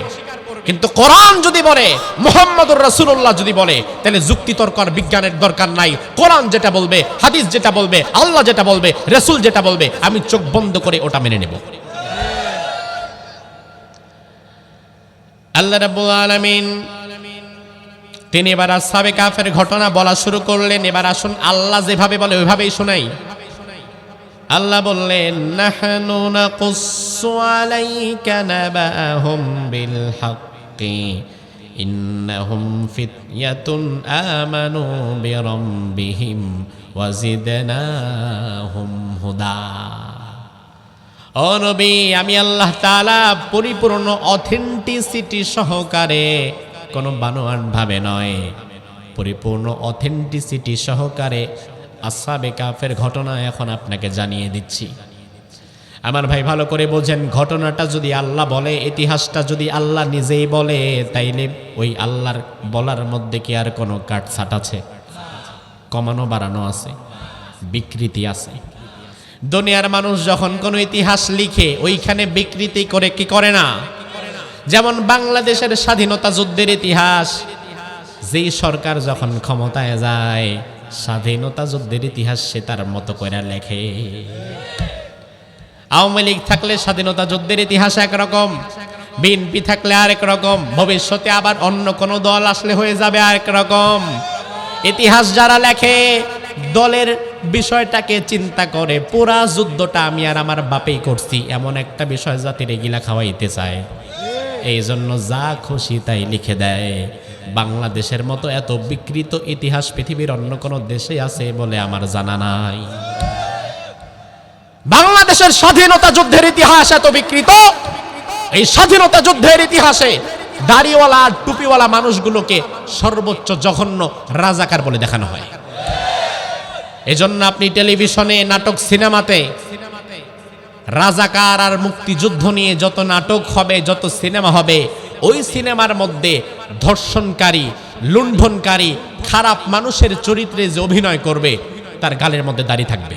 কিন্তু কোরআন যদি বলে, মুহাম্মদুর রাসূলুল্লাহ যদি বলে, তাহলে যুক্তিতর্ক আর বিজ্ঞানের দরকার নাই। কোরআন যেটা বলবে, হাদিস যেটা বলবে, আল্লাহ যেটা বলবে, রাসূল যেটা বলবে, আমি চোখ বন্ধ করে ওটা মেনে নেব। আল্লাহ রাব্বুল আলামিন তিনি এবার আসহাবে কাফের ঘটনা বলা শুরু করলেন। এবার আসুন আল্লাহ যেভাবে বলে ওইভাবেই শোনাই। আল্লাহ বললেন, নাহনু নাকুসসু আলাইকা নাবাহুম বিল হাক্কি ইন্নাহুম ফিতয়াতুন আমানু বিরাব্বিহিম ওয়া জিদনাহুম হুদা। ও নবী, আমি আল্লাহ তাআলা পরিপূর্ণ অথেন্টিসিটি সহকারে, কোনো বানোয়াট ভাবে নয়, পরিপূর্ণ অথেন্টিসিটি সহকারে আসহাবে কাফের ঘটনা এখন আপনাকে জানিয়ে দিচ্ছি। আমার ভাই ভালো করে বোঝেন, ঘটনাটা যদি আল্লাহ বলে, ইতিহাসটা যদি আল্লাহ নিজেই বলে, তাইলে ওই আল্লাহর বলার মধ্যে কি আর কোনো কাটছাট আছে? কমানো বাড়ানো আছে? বিকৃতি আছে? দুনিয়ার মানুষ যখন কোনো ইতিহাস লিখে ওইখানে বিকৃতি করে কি করে না? যেমন বাংলাদেশের স্বাধীনতা যুদ্ধের ইতিহাস, যেই সরকার যখন ক্ষমতায় যায়, স্বাধীনতা যুদ্ধের ইতিহাস সে তার মতো করে লেখে। আওয়ামী লীগ থাকলে স্বাধীনতা যুদ্ধের ইতিহাস একরকম, বিএনপি থাকলে আরেক রকম, ভবিষ্যতে আবার অন্য কোনো দল আসলে হয়ে যাবে আরেক রকম। ইতিহাস যারা লেখে, দলের বিষয়টাকে চিন্তা করে পুরা যুদ্ধটা আমি আর আমার বাপেই করছি, এমন একটা বিষয় জাতির এগিলা খাওয়াইতে চায়। এই জন্য যা খুশি তাই লিখে দেয়। বাংলাদেশের মতো এত বিকৃত ইতিহাস পৃথিবীর অন্য কোনো দেশে আছে বলে আমার জানা নাই। বাংলাদেশের স্বাধীনতা যুদ্ধের ইতিহাস এত বিকৃত, এই স্বাধীনতা যুদ্ধের ইতিহাসে দাড়িওয়ালা আর টুপিওয়ালা মানুষগুলোকে সর্বোচ্চ জঘন্য রাজাকার বলে দেখানো হয়। এজন্য আপনি টেলিভিশনে, নাটক, সিনেমাতে রাজাকার আর মুক্তিযুদ্ধ নিয়ে যত নাটক হবে, যত সিনেমা হবে, ওই সিনেমার মধ্যে ধর্ষণকারী, লুণ্ঠনকারী, খারাপ মানুষের চরিত্রে যে অভিনয় করবে, তার গালের মধ্যে দাড়ি থাকবে,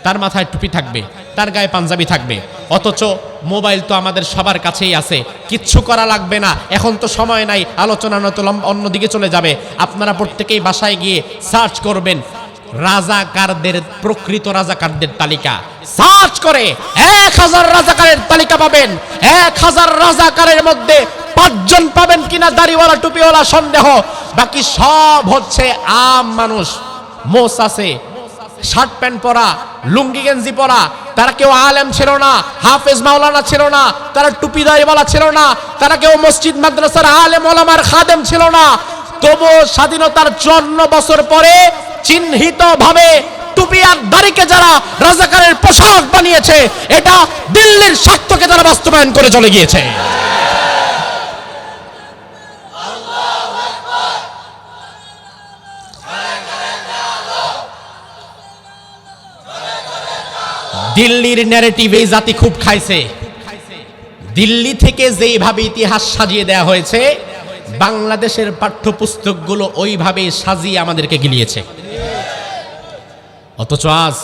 তার মাথায় টুপি থাকবে, তার গায়ে পাঞ্জাবি থাকবে। অথচ মোবাইল তো আমাদের সবার কাছেই আছে, কিচ্ছু করা লাগবে না। এখন তো সময় নাই, আলোচনা নয়তো অন্যদিকে চলে যাবে। আপনারা প্রত্যেকেই বাসায় গিয়ে সার্চ করবেন রাজাকারদের, প্রকৃত রাজাকারদের তালিকা। সার্চ করে 1000 রাজাকারের তালিকা পাবেন। 1000 রাজাকারের মধ্যে 5 জন পাবেন কিনা দাড়িওয়ালা টুপিওয়ালা সন্দেহ, বাকি সব হচ্ছে আম মানুষ। মোস আছে, শার্ট প্যান্ট পরা, লুঙ্গি গেঞ্জি পরা, তারা কেউ আলেম ছিল না, হাফেজ মাওলানা ছিল না, তারা টুপি দাড়িওয়ালা ছিল না, তারা কেউ মসজিদ মাদ্রাসার আলেম ওলামার খাদেম ছিল না। তবু স্বাধীনতার 54 বছর পরে চিহ্নিত ভাবে টুপি আর দাড়িকে যারা রাজাকারের পোশাক বানিয়েছে, এটা দিল্লির স্বার্থকে যারা বাস্তবায়ন করে চলে গিয়েছে। দিল্লির ন্যারেটিভ এই জাতি খুব খাইছে। দিল্লি থেকে যেইভাবে ইতিহাস সাজিয়ে দেয়া হয়েছে, বাংলাদেশের পাঠ্যপুস্তকগুলো ওইভাবে সাজিয়ে আমাদেরকে গিলিয়েছে। অথচ আজ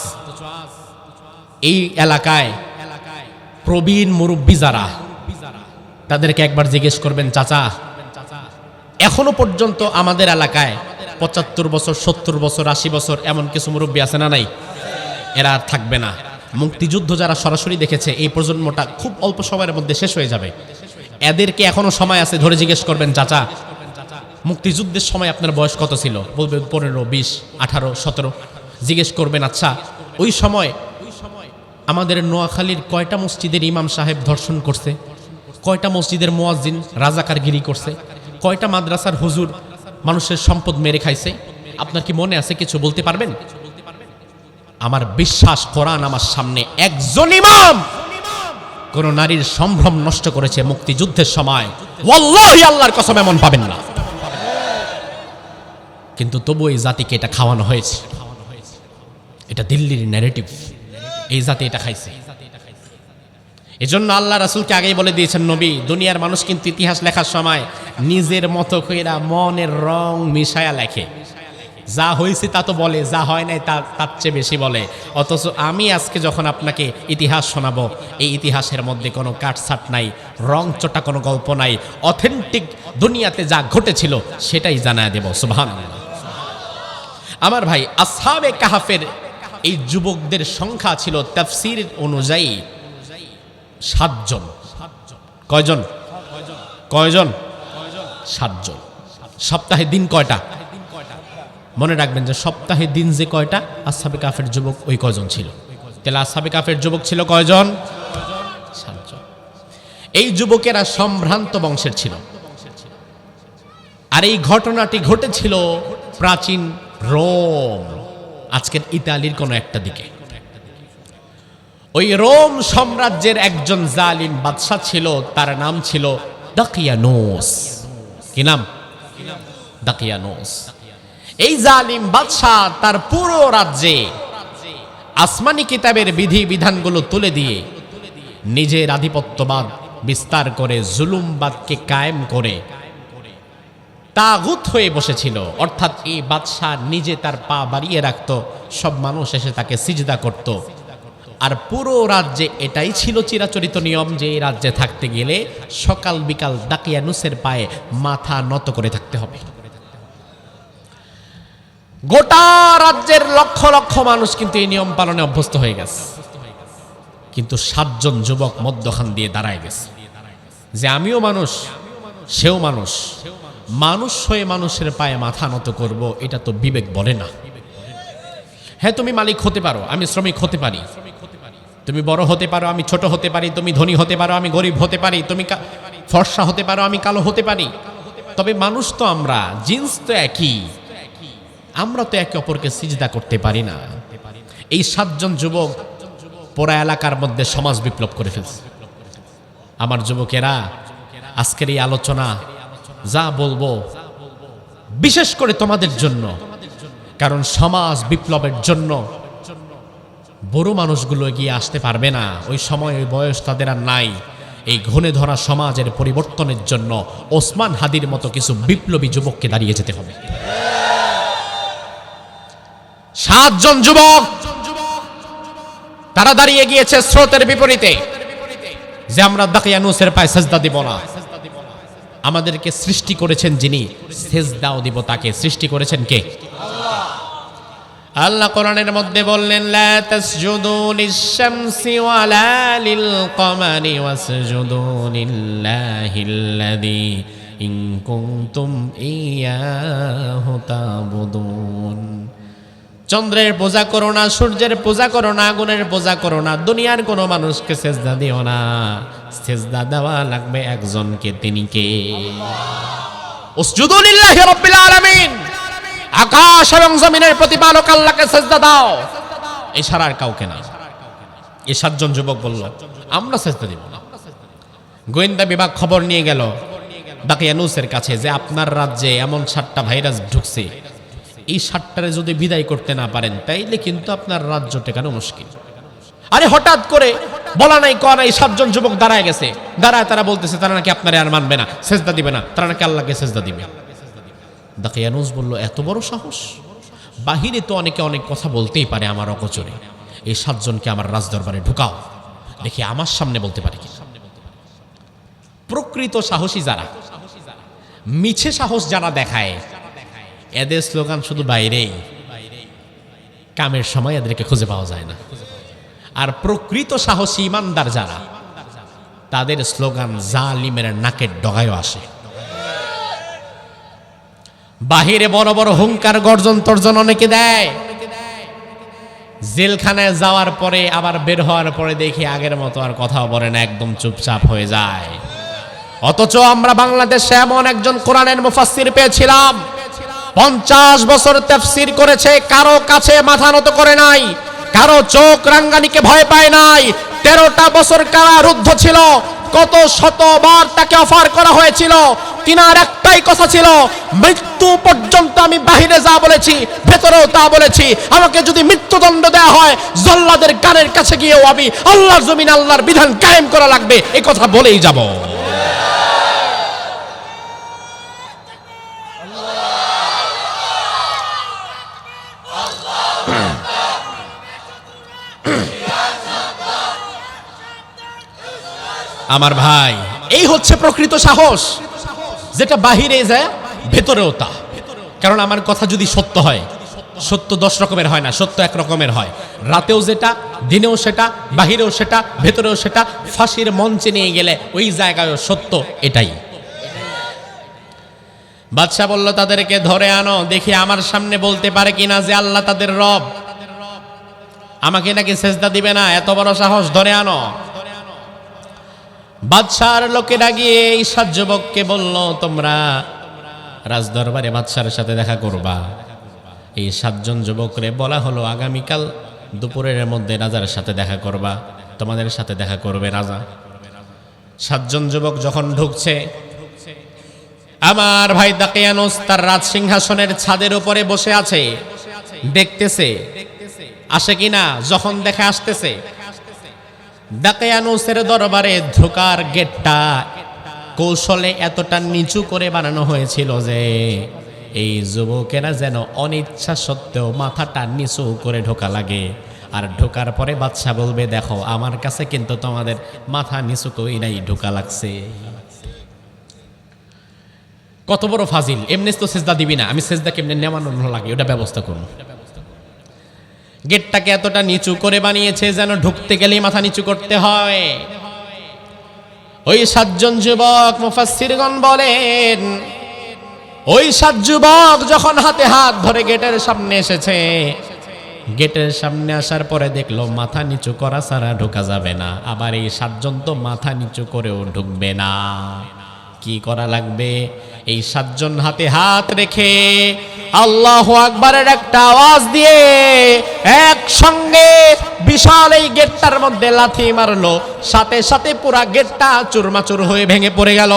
এই এলাকায় প্রবীণ মুরব্বী যারা, তাদেরকে একবার জিজ্ঞেস করবেন, চাচা এখনো পর্যন্ত আমাদের এলাকায় ৭৫ বছর, ৭০ বছর, ৮০ বছর এমন কিছু মুরব্বী আছে না নাই? এরা আর থাকবে না। মুক্তিযুদ্ধ যারা সরাসরি দেখেছে, এই প্রজন্মটা খুব অল্প সময়ের মধ্যে শেষ হয়ে যাবে। এদেরকে এখনো সময় আছে, ধরে জিজ্ঞেস করবেন, চাচা মুক্তিযুদ্ধের সময় আপনার বয়স কত ছিল? বলবেন ১৫, ২০, ১৮, ১৭। জিজ্ঞেস করবেন, আচ্ছা ওই সময় আমাদের নোয়াখালীর কয়টা মসজিদের ইমাম সাহেব ধর্ষণ করছে? কয়টা মসজিদের মুয়াজ্জিন রাজাকারগিরি করছে? কয়টা মাদ্রাসার হুজুর মানুষের সম্পদ মেরে খাইছে? আপনার কি মনে আছে? কিছু বলতে পারবেন? আমার বিশ্বাস, কোরআন আমার সামনে, একজন ইমাম কোন নারীর সম্ভ্রম নষ্ট করেছে মুক্তিযুদ্ধের সময়, ওয়াল্লাহি আল্লাহর কসম এমন পাবেন না। কিন্তু তবু এই জাতিকে এটা খাওয়ানো হয়েছে। এটা দিল্লির ন্যারেটিভ, এই জাতি এটা খাইছে। এজন্য আল্লাহ রাসূলকে আগেই বলে দিয়েছেন নবী, দুনিয়ার মানুষ কিন্তু ইতিহাস লেখার সময় নিজের মতো কইরা মনের রং মিশায়া লেখে। যা হয়েছে তা তো বলে, যা হয় নাই তার চেয়ে বেশি বলে। অথচ আমি আজকে যখন আপনাকে ইতিহাস শোনাবো, এই ইতিহাসের মধ্যে কোনো কাটছাট নাই, রং চটা কোনো গল্প নাই, অথেন্টিক দুনিয়াতে যা ঘটেছিল সেটাই জানায় দেব। সুবহানাল্লাহ। আমার ভাই, আসহাবে কাহাফের এই যুবকদের সংখ্যা ছিল তাফসীর অনুযায়ী ৭ জন। কয়জন? ৭ জন। সপ্তাহে দিন কয়টা? মনে রাখবেন যে সপ্তাহে দিন যে কয়টা, আসহাবে কাহাফের যুবক ওই কয়জন ছিল? তাহলে আসহাবে কাহাফের যুবক ছিল কয়জন? ৭ জন। এই যুবকেরা সম্ভ্রান্ত বংশের ছিল। আর এই ঘটনাটি ঘটেছিল প্রাচীন রোম, আজকের ইতালির কোন একটা দিকে। ওই রোম সাম্রাজ্যের একজন জালিম বাদশা ছিল, তার নাম ছিল দাকিয়ানোস। কি নাম? দাকিয়ানোস। এই জালিম বাদশা তার পুরো রাজ্যে আসমানি কিতাবের বিধি বিধানগুলো তুলে দিয়ে নিজের আধিপত্যবাদ বিস্তার করে, জুলুমবাদকে কায়েম করে তাগুত হয়ে বসেছিল। অর্থাৎ এই বাদশা নিজে তার পা বাড়িয়ে রাখত, সব মানুষ এসে তাকে সিজদা করত। আর পুরো রাজ্যে এটাই ছিল চিরাচরিত নিয়ম যে এই রাজ্যে থাকতে গেলে সকাল বিকাল দাকিয়ানুসের পায়ে মাথা নত করে থাকতে হবে। গোটা রাজ্যের লক্ষ লক্ষ মানুষ কিন্তু এই নিয়ম পালনে অভ্যস্ত হয়ে গেছে। কিন্তু ৭ জন যুবক মধ্যখান দিয়ে দাঁড়ায় গেছে যে আমিও মানুষ, সেও মানুষ, মানুষ হয়ে মানুষের পায়ে মাথা নত করব, এটা তো বিবেক বলে না। হ্যাঁ, তুমি মালিক হতে পারো, আমি শ্রমিক হতে পারি, তুমি বড় হতে পারো, আমি ছোট হতে পারি, তুমি ধনী হতে পারো, আমি গরিব হতে পারি, তুমি ফর্সা হতে পারো, আমি কালো হতে পারি, তবে মানুষ তো আমরা, জিন্স তো একই, আমরা তো একে অপরকে সিজদা করতে পারি না। এই ৭ জন যুবক পুরা এলাকার মধ্যে সমাজ বিপ্লব করে ফেলছে। আমার যুবকেরা, আজকের এই আলোচনা যা বলবো বিশেষ করে তোমাদের জন্য, কারণ সমাজ বিপ্লবের জন্য বড় মানুষগুলো এগিয়ে আসতে পারবে না, ওই সময় ওই বয়স তাদের আর নাই। এই ঘনে ধরা সমাজের পরিবর্তনের জন্য ওসমান হাদির মতো কিছু বিপ্লবী যুবককে দাঁড়িয়ে যেতে হবে। ৭ জন যুবক তারা দাঁড়িয়ে গিয়েছে স্রোতের বিপরীতে, যে আমরা দাকিয়ানুসের পায়ে সেজদা দিব না। আমাদেরকে সৃষ্টি করেছেন যিনি, সেজদাও দিব তাকে। সৃষ্টি করেছেন কে? আল্লাহ কোরআনের মধ্যে বললেন, লা তাসজুদু লিশ-শামসি ওয়ালা লিল-কমারি ওয়াসজুদু লিল্লাহিল্লাযী ইন কুনতুম ইয়্যাহু তা'বুদুন। চন্দ্রের পূজা করো না, সূর্যের পূজা করো না, আগুনের পূজা করো না, দুনিয়ার কোনো মানুষকে সেজদা দিও না। সেজদা দেওয়া লাগবে একজনকে, তিনি কে? উসজুদু লিল্লাহি রাব্বিল আলামিন। আকাশ এবং জমিনের প্রতিপালক আল্লাহকে সেজদা দাও, এছাড়া আর কাউকে না। এই ৭ জন যুবক বলল, আমরা সেজদা দিব না। গোয়েন্দা বিভাগ খবর নিয়ে গেল দাকিয়ানুসের কাছে যে আপনার রাজ্যে এমন ৭টা ভাইরাস ঢুকছে, এই ৭টারে যদি বিদায় করতে না পারেন তাইলে কিন্তু আপনার রাজ্য টেকানো মুশকিল। আরে হঠাৎ করে বলা নাই কয়া নাই 7 জন যুবক দাঁড়ায় গেছে, দাঁড়ায় তারা বলতেছে তারা নাকি আপনারে আর মানবে না, সেজদা দিবে না, তারা নাকি আল্লাহকে সেজদা দিবে। দাকিয়ানুস বলল এত বড় সাহস, বাহিরে তো অনেকে অনেক কথা বলতেই পারে আমার অগোচরে, এই 7 জনকে আমার রাজদরবারে ঢুকাও, দেখি আমার সামনে বলতে পারে কি। প্রকৃত সাহসী যারা, মিছে সাহস যারা দেখায়, এদের স্লোগান শুধু বাইরেই, কামের সময় এদেরকে খুঁজে পাওয়া যায় না। আর প্রকৃত সাহসী ইমানদার যারা, তাদের স্লোগান জালিমের নাকের ডগায়ও আসে। বাহিরে বড় বড় হুঙ্কার গর্জন তর্জন অনেকে দেয়, জেলখানায় যাওয়ার পরে আবার বের হওয়ার পরে দেখি আগের মতো আর কথাও বলে না, একদম চুপচাপ হয়ে যায়। অথচ আমরা বাংলাদেশে এমন একজন কোরআনের মুফাসসির পেয়েছিলাম, 50 বছর তাফসীর করেছে, কারো কাছে মাথা নত করে নাই, কারো চোখ রাঙ্গানিকে ভয় পায় নাই, 13টা বছর কারারুদ্ধ ছিল, কত শতবার তাকে অফার করা হয়েছিল, তিনার একটাই কথা ছিল, মৃত্যু পর্যন্ত আমি বাহিরে যা বলেছি ভেতরেও তা বলেছি, আমাকে যদি মৃত্যুদণ্ড দেওয়া হয় জল্লাদের কানের কাছে গিয়েও আমি আল্লাহর জমিন আল্লাহর বিধান কায়েম করা লাগবে, এই কথা বলেই যাব। আমার ভাই, এই হচ্ছে প্রকৃত সাহস, যেটা বাহিরে যায় ভেতরেও তা। কারণ আমার কথা যদি সত্য হয়, সত্য 10 রকমের হয় না, সত্য 1 রকমের হয়। রাতেও যেটা, দিনেও সেটা, বাহিরেও সেটা, ভেতরেও সেটা। ফাঁসির মঞ্চে নিয়ে গেলে ওই জায়গায়ও সত্য এটাই। বাদশা বলল তাদেরকে ধরে আনো, দেখি আমার সামনে বলতে পারে কিনা যে আল্লাহ তাদের রব, আমাকে নাকি সেজদা দিবে না, এত বড় সাহস, ধরে আনো। বাদশার লোকেরা গিয়ে এই 7 যুবককে বলল তোমরা রাজদরবারে বাদশার সাথে দেখা করবা। এই 7 জন যুবকরে বলা হলো আগামীকাল দুপুরের মধ্যে রাজার সাথে দেখা করবা, তোমাদের সাথে দেখা করবে রাজা। 7 জন যুবক যখন ঢুকছে, আমার ভাই দাকিয়ানুস তার রাজ সিংহাসনের ছাদের উপরে বসে আছে, দেখতেছে আসে কিনা। যখন দেখে আসতেছে, দাকিয়ানুসের দরবারে ঢোকার গেটটা কৌশলে এতটা নিচু করে বানানো হয়েছিল যে এই যুবকেরা যেন অনিচ্ছা সত্ত্বেও মাথাটা নিচু করে ঢোকা লাগে। আর ঢোকার পরে বাদশা বলবে দেখো আমার কাছে কিন্তু তোমাদের মাথা নিচু করে নাই ঢোকা লাগছে। কত বড় ফাজিল! এমনি তো সেজদা দিবি না, আমি সেজদা কেমনে নেমানো লাগে ওটা ব্যবস্থা করুন। গেটটাকে এতটা নিচু করে বানিয়েছে যেন ঢুকতে গেলেই মাথা নিচু করতে হয়। ওই 7 জন যুবক, মুফাসসিরগণ বলেন, ওই 7 যুবক যখন হাতে হাত ধরে গেটের সামনে এসেছে, গেটের সামনে আসার পরে দেখলো মাথা নিচু করা ছাড়া ঢোকা যাবে না। আবার এই 7 জন তো মাথা নিচু করেও ঢুকবে না, কি করা লাগবে? এই 7 জন হাতে হাত রেখে আল্লাহু আকবারের একটা আওয়াজ দিয়ে একসঙ্গে বিশাল এই গেটটার মধ্যে লাথি মারলো, সাথে সাথে পুরা গেটটা চুরমাচুর হয়ে ভেঙে পড়ে গেল।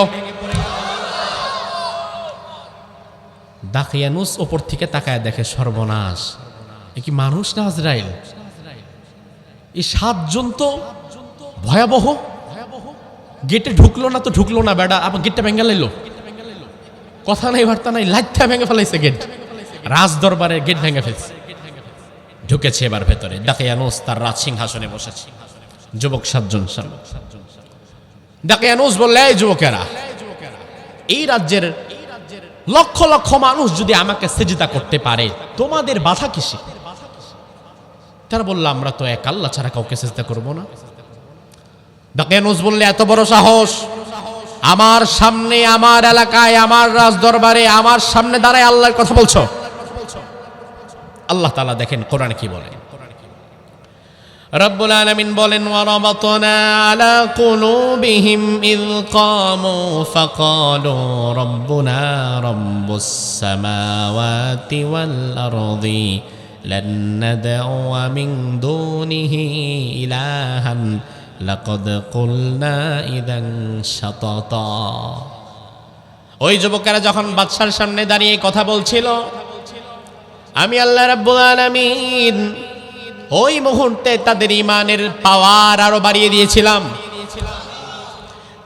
দাকিয়ানুস উপর থেকে তাকায় দেখে সর্বনাশ, এ কি মানুষ না আজরাইল? এই 7 জন তো ভয়াবহ। গেটে ঢুকলো না তো ঢুকলো না, বেটা আবার গেটটা ভেঙে লাইলো, কথা নাই বার্তা নাই, লাইটটা ভেঙে ফেলাইছে গেট, রাজ দরবারের গেট ভেঙে ফেলছে। ঢুকেছে এবার ভেতরে, দাকিয়ানুস তার রাজ সিংহাসনে বসেছে, যুবক 7 জন। দাকিয়ানুস বললে এই যুবকেরা, এই রাজ্যের লক্ষ লক্ষ মানুষ যদি আমাকে সেজদা করতে পারে তোমাদের বাধা কিসে? তারা বলল আমরা তো এক আল্লাহ ছাড়া কাউকে সেজদা করব না। দাকিয়ানুস বললে এত বড় সাহস, আমার সামনে, আমার এলাকায়, আমার রাজ দরবারে আমার সামনে দাঁড়ায় আল্লাহর কথা বলছো? আল্লাহ তাআলা দেখেন কোরআনে কি বলেন। রব্বুল আলামিন বলেন ওয়ারাবাতনা আলা কুলুবিহিম ইয কামু ফাকালু রব্বুনা রব্বুস সামাওয়াতি ওয়াল আরদি লান নাদউ মিন দুনিহি ইলাহান লাকাদ কুলনা ইযান শাতাতা। ওই যুবকেরা যখন বাদশার সামনে দাঁড়িয়ে কথা বলছিল, আমি আল্লাহ রাব্বুল আলামিন ওই মুহূর্তে তাদের ঈমানের পাওয়ার আরো বাড়িয়ে দিয়েছিলাম,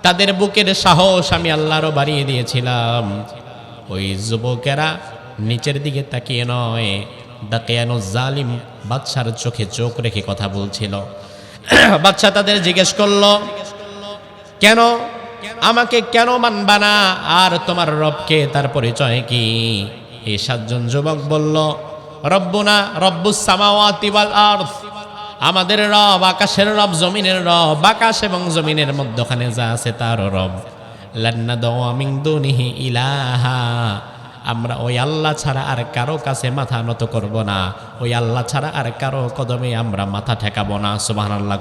তাদের বুকের সাহস আমি আল্লাহ আরো বাড়িয়ে দিয়েছিলাম। ওই যুবকেরা নিচের দিকে তাকিয়ে নয়, দাকিয়ানো জালিম বাদশার চোখে চোখ রেখে কথা বলছিল। বাদশা তাদের জিজ্ঞেস করলো, কেন আমাকে কেন মানবা না, আর তোমার রবকে, তার পরিচয় কি? এই সাতজন যুবক বলল, রব্বুনা রব্বুস সামাওয়াতি ওয়াল আরদ, আমাদের রব আকাশের রব, জমিনের রব, আকাশ এবং জমিনের মধ্যখানে যা আছে তার রব। লান্নাদু মিন দুনিহি ইলাহা, আমরা ওই আল্লাহ ছাড়া আর কারো কাছে মাথা নত করব না, ওই আল্লাহ ছাড়া আর কারো কদমে আমরা মাথা ঠেকাবো না। সুবহানাল্লাহ।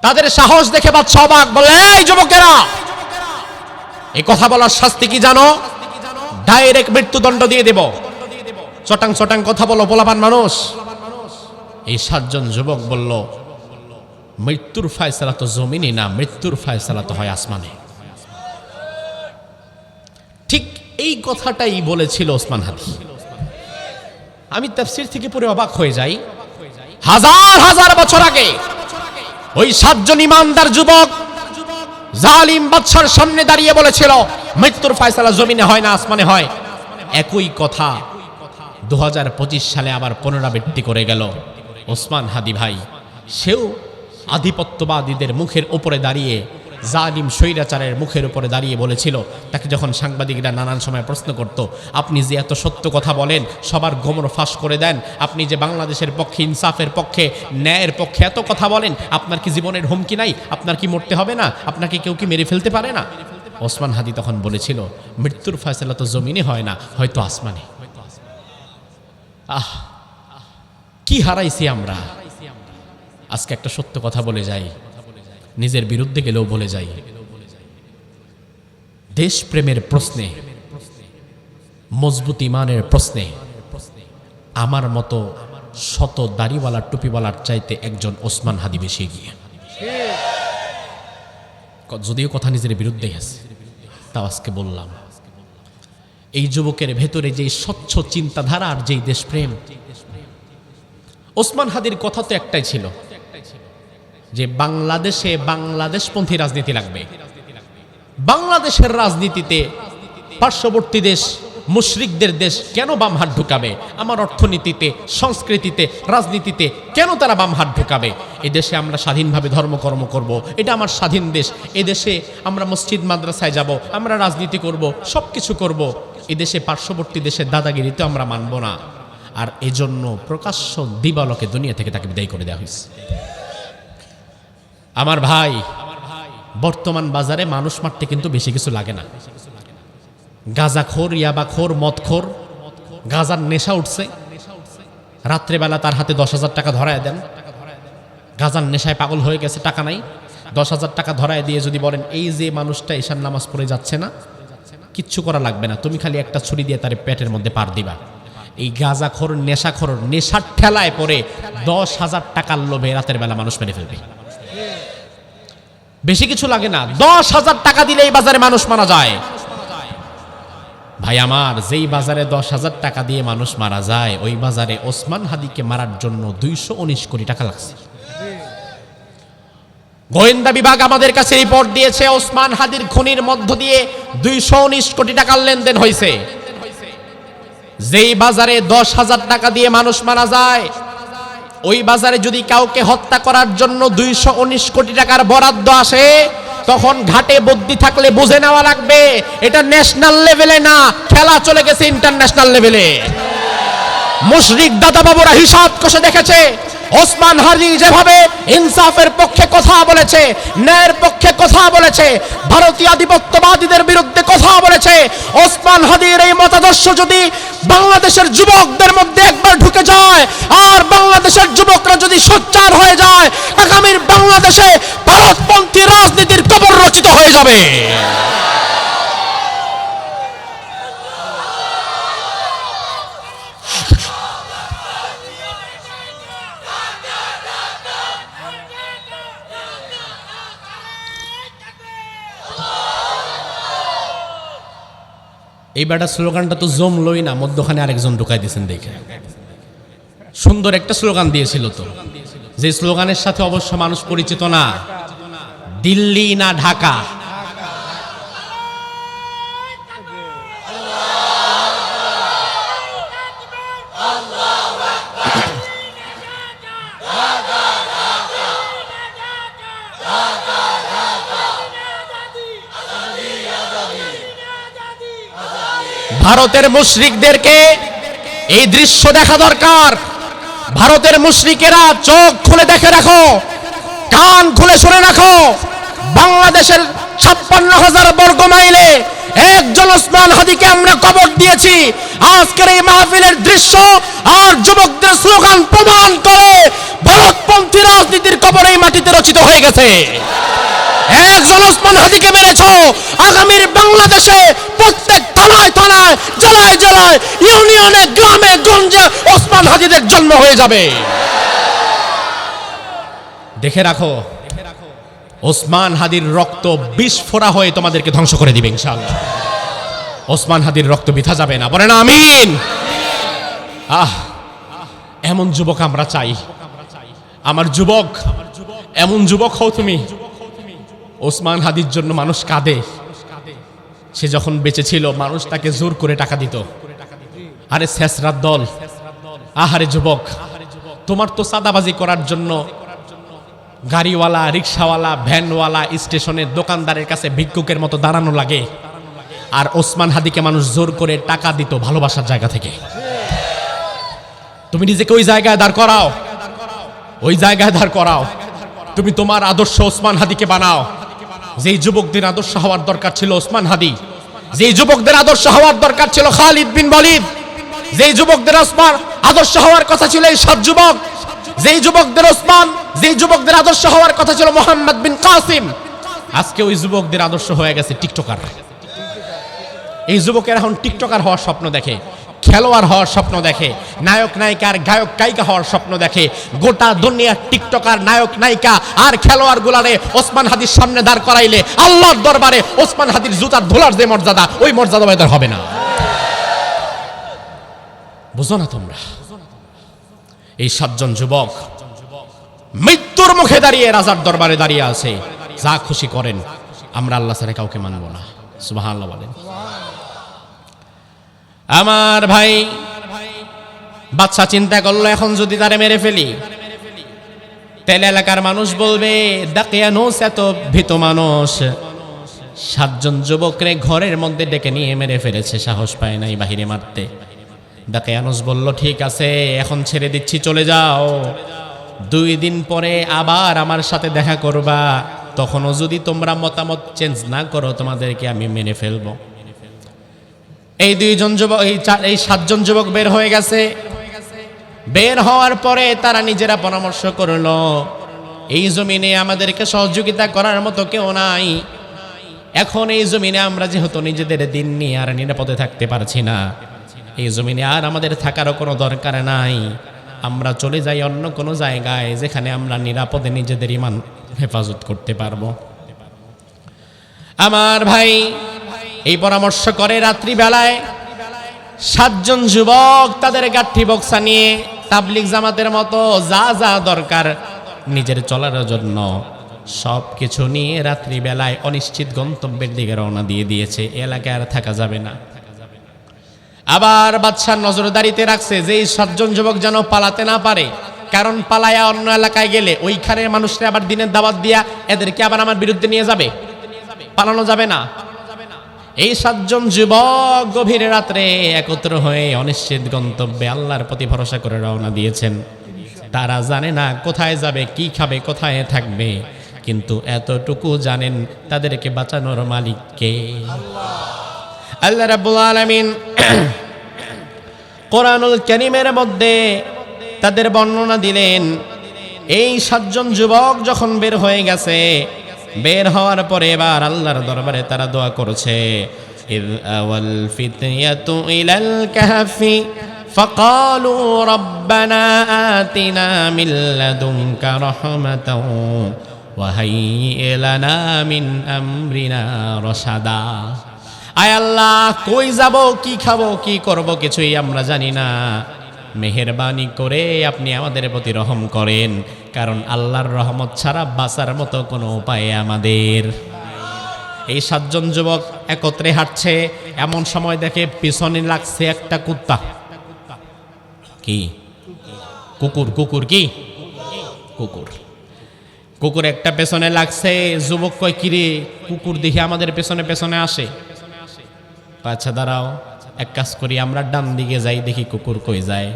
তাদের সাহস দেখে বাদশা অবাক, বলে, এই যুবকেরা, এই কথা বলার শাস্তি কি জানো? ডাইরেক্ট মৃত্যুদণ্ড দিয়ে দেব। চটাং চটাং কথা বলো পোলাপান মানুষ। এই সাতজন যুবক বলল, মৃত্যুর ফয়সালা তো জমিনে না, মৃত্যুর ফয়সালা তো হয় আসমানে। ঠিক এই কথাটাই বলেছিল ওসমান হাদি। আমি তাফসীর থেকে পড়ে অবাক হয়ে যাই। হাজার হাজার বছর আগে ওই সাতজন ইমানদার যুবক জালিম বাদশার সামনে দাঁড়িয়ে বলেছিল, মৃত্যুর ফয়সালা জমিনে হয় না, আসমানে হয়। একই কথা 2025 সালে আবার পুনরাবৃত্তি করে গেল ওসমান হাদি ভাই। সেও আধিপত্যবাদীদের মুখের উপরে দাঁড়িয়ে, জালিম স্বৈরাচারের মুখের উপরে দাঁড়িয়ে বলেছিল। তাকে যখন সাংবাদিকরা নানান সময় প্রশ্ন করত, আপনি যে এত সত্য কথা বলেন, সবার গোমর ফাঁস করে দেন, আপনি যে বাংলাদেশের পক্ষে, ইনসাফের পক্ষে, ন্যায়ের পক্ষে এত কথা বলেন, আপনার কি জীবনের হুমকি নাই? আপনার কি মরতে হবে না? আপনাকে কেউ কি মেরে ফেলতে পারে না? ওসমান হাদি তখন বলেছিল, মৃত্যুর ফয়সালা তো জমিনে হয় না, হয়তো আসমানে। কি হারাইছি আমরা। আজকে একটা সত্য কথা বলে যাই, নিজের বিরুদ্ধে গেলেও বলে যাই। দেশপ্রেমের প্রশ্নে, মজবুত ইমানের প্রশ্নে আমার মতো শত দাড়িওয়ালা টুপিওয়ালার চাইতে একজন ওসমান হাদি বেশি এগিয়ে। যদিও কথা নিজের বিরুদ্ধেই আছে, তাও আজকে বললাম, এই যুবকের ভেতরে যে স্বচ্ছ চিন্তাধারা আর যেই দেশপ্রেম। ওসমান হাদির কথা তো একটাই ছিল যে বাংলাদেশে বাংলাদেশপন্থী রাজনীতি লাগবে। বাংলাদেশের রাজনীতিতে পার্শ্ববর্তী দেশ, মুশরিকদের দেশ কেন বাম হাত ঢুকাবে? আমার অর্থনীতিতে, সংস্কৃতিতে, রাজনীতিতে কেন তারা বাম হাত ঢুকাবে? এদেশে আমরা স্বাধীনভাবে ধর্মকর্ম করব, এটা আমার স্বাধীন দেশ। এদেশে আমরা মসজিদ মাদ্রাসায় যাব, আমরা রাজনীতি করব, সব কিছু করব। এদেশে পার্শ্ববর্তী দেশের দাদাগিরিতে আমরা মানব না। আর এজন্য প্রকাশ্য দিবালোকে দুনিয়া থেকে তাকে বিদায় করে দেওয়া হয়েছে। আমার ভাই, বর্তমান বাজারে মানুষ মারতে কিন্তু বেশি কিছু লাগে না। গাঁজাখোর, ইয়াবাখোর, মদখোর, গাঁজার নেশা উঠছে, রাত্রেবেলা তার হাতে 10,000 টাকা ধরায় দেন, গাঁজার নেশায় পাগল হয়ে গেছে, টাকা নাই, 10,000 টাকা ধরায় দিয়ে যদি বলেন, এই যে মানুষটা ঈশান নামাজ পড়ে যাচ্ছে না, কিচ্ছু করা লাগবে না, তুমি খালি একটা ছুরি দিয়ে তার পেটের মধ্যে পার দিবা। এই গাঁজাখোর, নেশাখোর, নেশার ঠেলায় পরে 10,000 টাকার লোভে রাতের বেলা মানুষ মেরে ফেলবে। বেশি কিছু লাগে না, 10,000 টাকা দিলে এই বাজারে মানুষ মারা যায়। ভাই আমার, যেই বাজারে 10,000 টাকা দিয়ে মানুষ মারা যায়, ওই বাজারে ওসমান হাদিকে মারার জন্য 219 কোটি টাকা লাগছে। গোয়েন্দা বিভাগ আমাদের কাছে রিপোর্ট দিয়েছে, ওসমান হাদির খুনির মধ্য দিয়ে 219 কোটি টাকার লেনদেন হয়েছে। যেই বাজারে 10,000 টাকা দিয়ে মানুষ মারা যায়, ওই বাজারে যদি কাউকে হত্যা করার জন্য 219 কোটি টাকার বরাদ্দ আসে, তখন ঘাটে বুদ্ধি থাকলে বুঝে নেওয়া লাগবে এটা ন্যাশনাল লেভেলে না, খেলা চলে গেছে ইন্টারন্যাশনাল লেভেলে। মুশরিক দাদা বাবুরা হিসাব কষে দেখেছে, ওসমান হাদি যেভাবে ইনসাফের পক্ষে কথা বলেছে, ন্যায়ের পক্ষে কথা বলেছে, ভারতীয় আধিপত্যবাদীদের বিরুদ্ধে কথা বলেছে, ওসমান হাদির এই মতাদর্শ যদি বাংলাদেশের যুবকদের মধ্যে একবার ঢুকে যায়, আর বাংলাদেশের যুবকরা যদি সোচ্চার হয়ে যায়, আগামীর বাংলাদেশে ভারতপন্থী রাজনীতির কবর রচিত হয়ে যাবে। এই বেটা স্লোগানটা তো জমলই না, মধ্যখানে আরেকজন ঢুকাই দিয়েছেন দেখে। সুন্দর একটা স্লোগান দিয়েছিল তো, যে স্লোগানের সাথে অবশ্য মানুষ পরিচিত না, দিল্লি না ঢাকা। ভারতের মুশরিকদেরকে এই দৃশ্য দেখা দরকার। ভারতের মুশরিকেরা চোখ খুলে দেখে রাখো, কান খুলে শুনে রাখো, বাংলাদেশের 56,000 বর্গ মাইলে একজন ওসমান হাদিকে আমরা কবর দিয়েছি। আজকের এই মাহফিলের দৃশ্য আর যুবকদের স্লোগান প্রমাণ করে ভারতপন্থী রাজনীতির কবর এই মাটিতে রচিত হয়ে গেছে। একজন ওসমান হাদিকে মেরেছ, আগামীর বাংলাদেশে প্রত্যেক থানায় থানায়, জেলায় জেলায়, ইউনিয়নে, গ্রামে গঞ্জে ওসমান হাদিদের জন্ম হয়ে যাবে। দেখে রাখো, ওসমান হাদির রক্ত বিষ ফোঁটা হয়ে তোমাদেরকে ধ্বংস করে দিবে ইনশাআল্লাহ। ওসমান হাদির রক্ত বৃথা যাবে না, বলেন আমিন। এমন যুবক আমরা চাই। আমার যুবক, এমন যুবক হও তুমি। ওসমান হাদির জন্য মানুষ কাঁদে। সে যখন বেঁচে ছিল মানুষ তাকে জোর করে টাকা দিত। আরে শেষরাত দল, আহারে যুবক, তোমার তো চাঁদাবাজি করার জন্য গাড়িওয়ালা, রিক্সাওয়ালা, ভ্যানওয়ালা, স্টেশনের দোকানদারের কাছে ভিক্ষুকের মতো দাঁড়ানো লাগে। আর ওসমান হাদিকে মানুষ জোর করে টাকা দিত ভালোবাসার জায়গা থেকে। তুমি নিজেকে ওই জায়গায় দাঁড় করাও, ওই জায়গায় দাঁড় করাও। তুমি তোমার আদর্শ ওসমান হাদিকে বানাও। যেই যুবকদের আদর্শ হওয়ার দরকার ছিল ওসমান হাদি, যেই যুবকদের আদর্শ হওয়ার দরকার ছিল খালিদ বিন ওয়ালিদ, যেই যুবকদের ওসমান আদর্শ হওয়ার কথা ছিল এই সব যুবক, যেই যুবকদের ওসমান, যেই যুবকদের আদর্শ হওয়ার কথা ছিল মোহাম্মদ বিন কাসিম, আজকে ওই যুবকদের আদর্শ হয়ে গেছে টিকটকার। এই যুবকেরা এখন টিকটকার হওয়ার স্বপ্ন দেখে, খেলোয়াড় হওয়ার স্বপ্ন দেখে, নায়ক নায়িকার, গায়ক গায়িকা হওয়ার স্বপ্ন দেখে। গোটা দুনিয়ার টিকটকার, নায়ক নায়িকা আর খেলোয়াড় গুলারে ওসমান হাদির সামনে দাঁড় করাইলে আল্লাহর দরবারে ওসমান হাদির জুতার ধুলার যে মর্যাদা, ওই মর্যাদা এদের হবে না। বুঝো না তোমরা? এই 7 জন যুবক মৃত্যুর মুখে দাঁড়িয়ে রাজার দরবারে দাঁড়িয়ে আছে। যা খুশি করেন, আমরা আল্লাহ ছাড়া কাউকে মানব না। সুবহানাল্লাহ বলেন। আমার ভাই, বাচ্চা চিন্তা করলো এখন যদি তারে মেরে ফেলি, তাহলে এলাকার মানুষ বলবে দাকিয়ানুস এত ভীত মানুষ, 7 জন যুবকরে ঘরের মধ্যে ডেকে নিয়ে মেরে ফেলেছে, সাহস পায় নাই বাহিরে মারতে। দাকিয়ানুস বলল ঠিক আছে, এখন ছেড়ে দিচ্ছি, চলে যাও। 2 দিন পরে আবার আমার সাথে দেখা করবা, তখনও যদি তোমরা মতামত চেঞ্জ না করো তোমাদেরকে আমি মেরে ফেলবো। এই 2 জন যুবক, এই 7 জন যুবক বের হয়ে গেছে। বের হওয়ার পরে তারা নিজেরা পরামর্শ করলো, এই জমিনে আমাদেরকে সহযোগিতা করার মতো কেউ নাই। এখন এই জমিনে আমরা যেহেতু নিজেদের দিন নিয়ে আর নিরাপদে থাকতে পারছি না, এই জমিনে আর আমাদের থাকারও কোনো দরকার নাই। আমরা চলে যাই অন্য কোনো জায়গায় যেখানে আমরা নিরাপদে নিজেদের ঈমান হেফাজত করতে পারবো। আমার ভাই এই পরামর্শ করে রাত্রিবেলায় 7 জন যুবক তাদের গাঠি বক্সা নিয়ে তাবলিগ জামাতের মতো যা যা দরকার নিজের চলার জন্য সব কিছু নিয়ে রাত্রিবেলায় অনিশ্চিত গন্তব্যের দিকে রওনা দিয়ে দিয়েছে। এলাকায় আর থাকা যাবে না। আবার বাদশার নজরদারিতে রাখছে যে এই 7 জন যুবক যেন পালাতে না পারে, কারণ পালায়া অন্য এলাকায় গেলে ওইখানের মানুষরা আবার দিনের দাওয়াত দিয়া এদেরকে আবার আমার বিরুদ্ধে নিয়ে যাবে, পালানো যাবে না। এই 7 জন যুবক গভীর রাত্রে একত্র হয়ে অনিশ্চিত গন্তব্যে আল্লাহর প্রতি ভরসা করে রওনা দিয়েছেন। তারা জানে না কোথায় যাবে, কি খাবে, কোথায় থাকবে, কিন্তু এতটুকু জানেন তাদেরকে বাঁচানোর মালিক কে? আল্লাহ রাব্বুল আলামিন কোরআনুল কারীমের মধ্যে তাদের বর্ণনা দিলেন। এই 7 জন যুবক যখন বের হয়ে গেছে, বের হওয়ার পরে এবার আল্লাহর দরবারে তারা দোয়া করেছে, ইয আওয়াল ফিতয়াতু ইলাল কাহফি ফাকালু রাব্বানা আতিনা মিন লাদুনকা রাহমাতাও ওয়া হাইয়্ লানা মিন আমরিনা রাশাদা। আয় আল্লাহ, কই যাব, কি খাবো, কি করব কিছুই আমরা জানি না, মেহেরবানি করে আপনি আমাদের প্রতি রহম করেন, কারণ আল্লাহর রহমত ছাড়া বাঁচার মতো কোনো উপায় আমাদের। এই 7 জন যুবক একত্রে হাঁটছে, এমন সময় দেখে পিছনে লাগছে একটা কুত্তা। কি? কুকুর। কুকুর কি? কুকুর। কুকুর একটা পেছনে লাগছে। যুবক কয়, কিরে কুকুর দেখি আমাদের পেছনে পেছনে আসে। আচ্ছা দাঁড়াও, এক কাজ করি, আমরা ডান দিকে যাই, দেখি কুকুর কই যায়।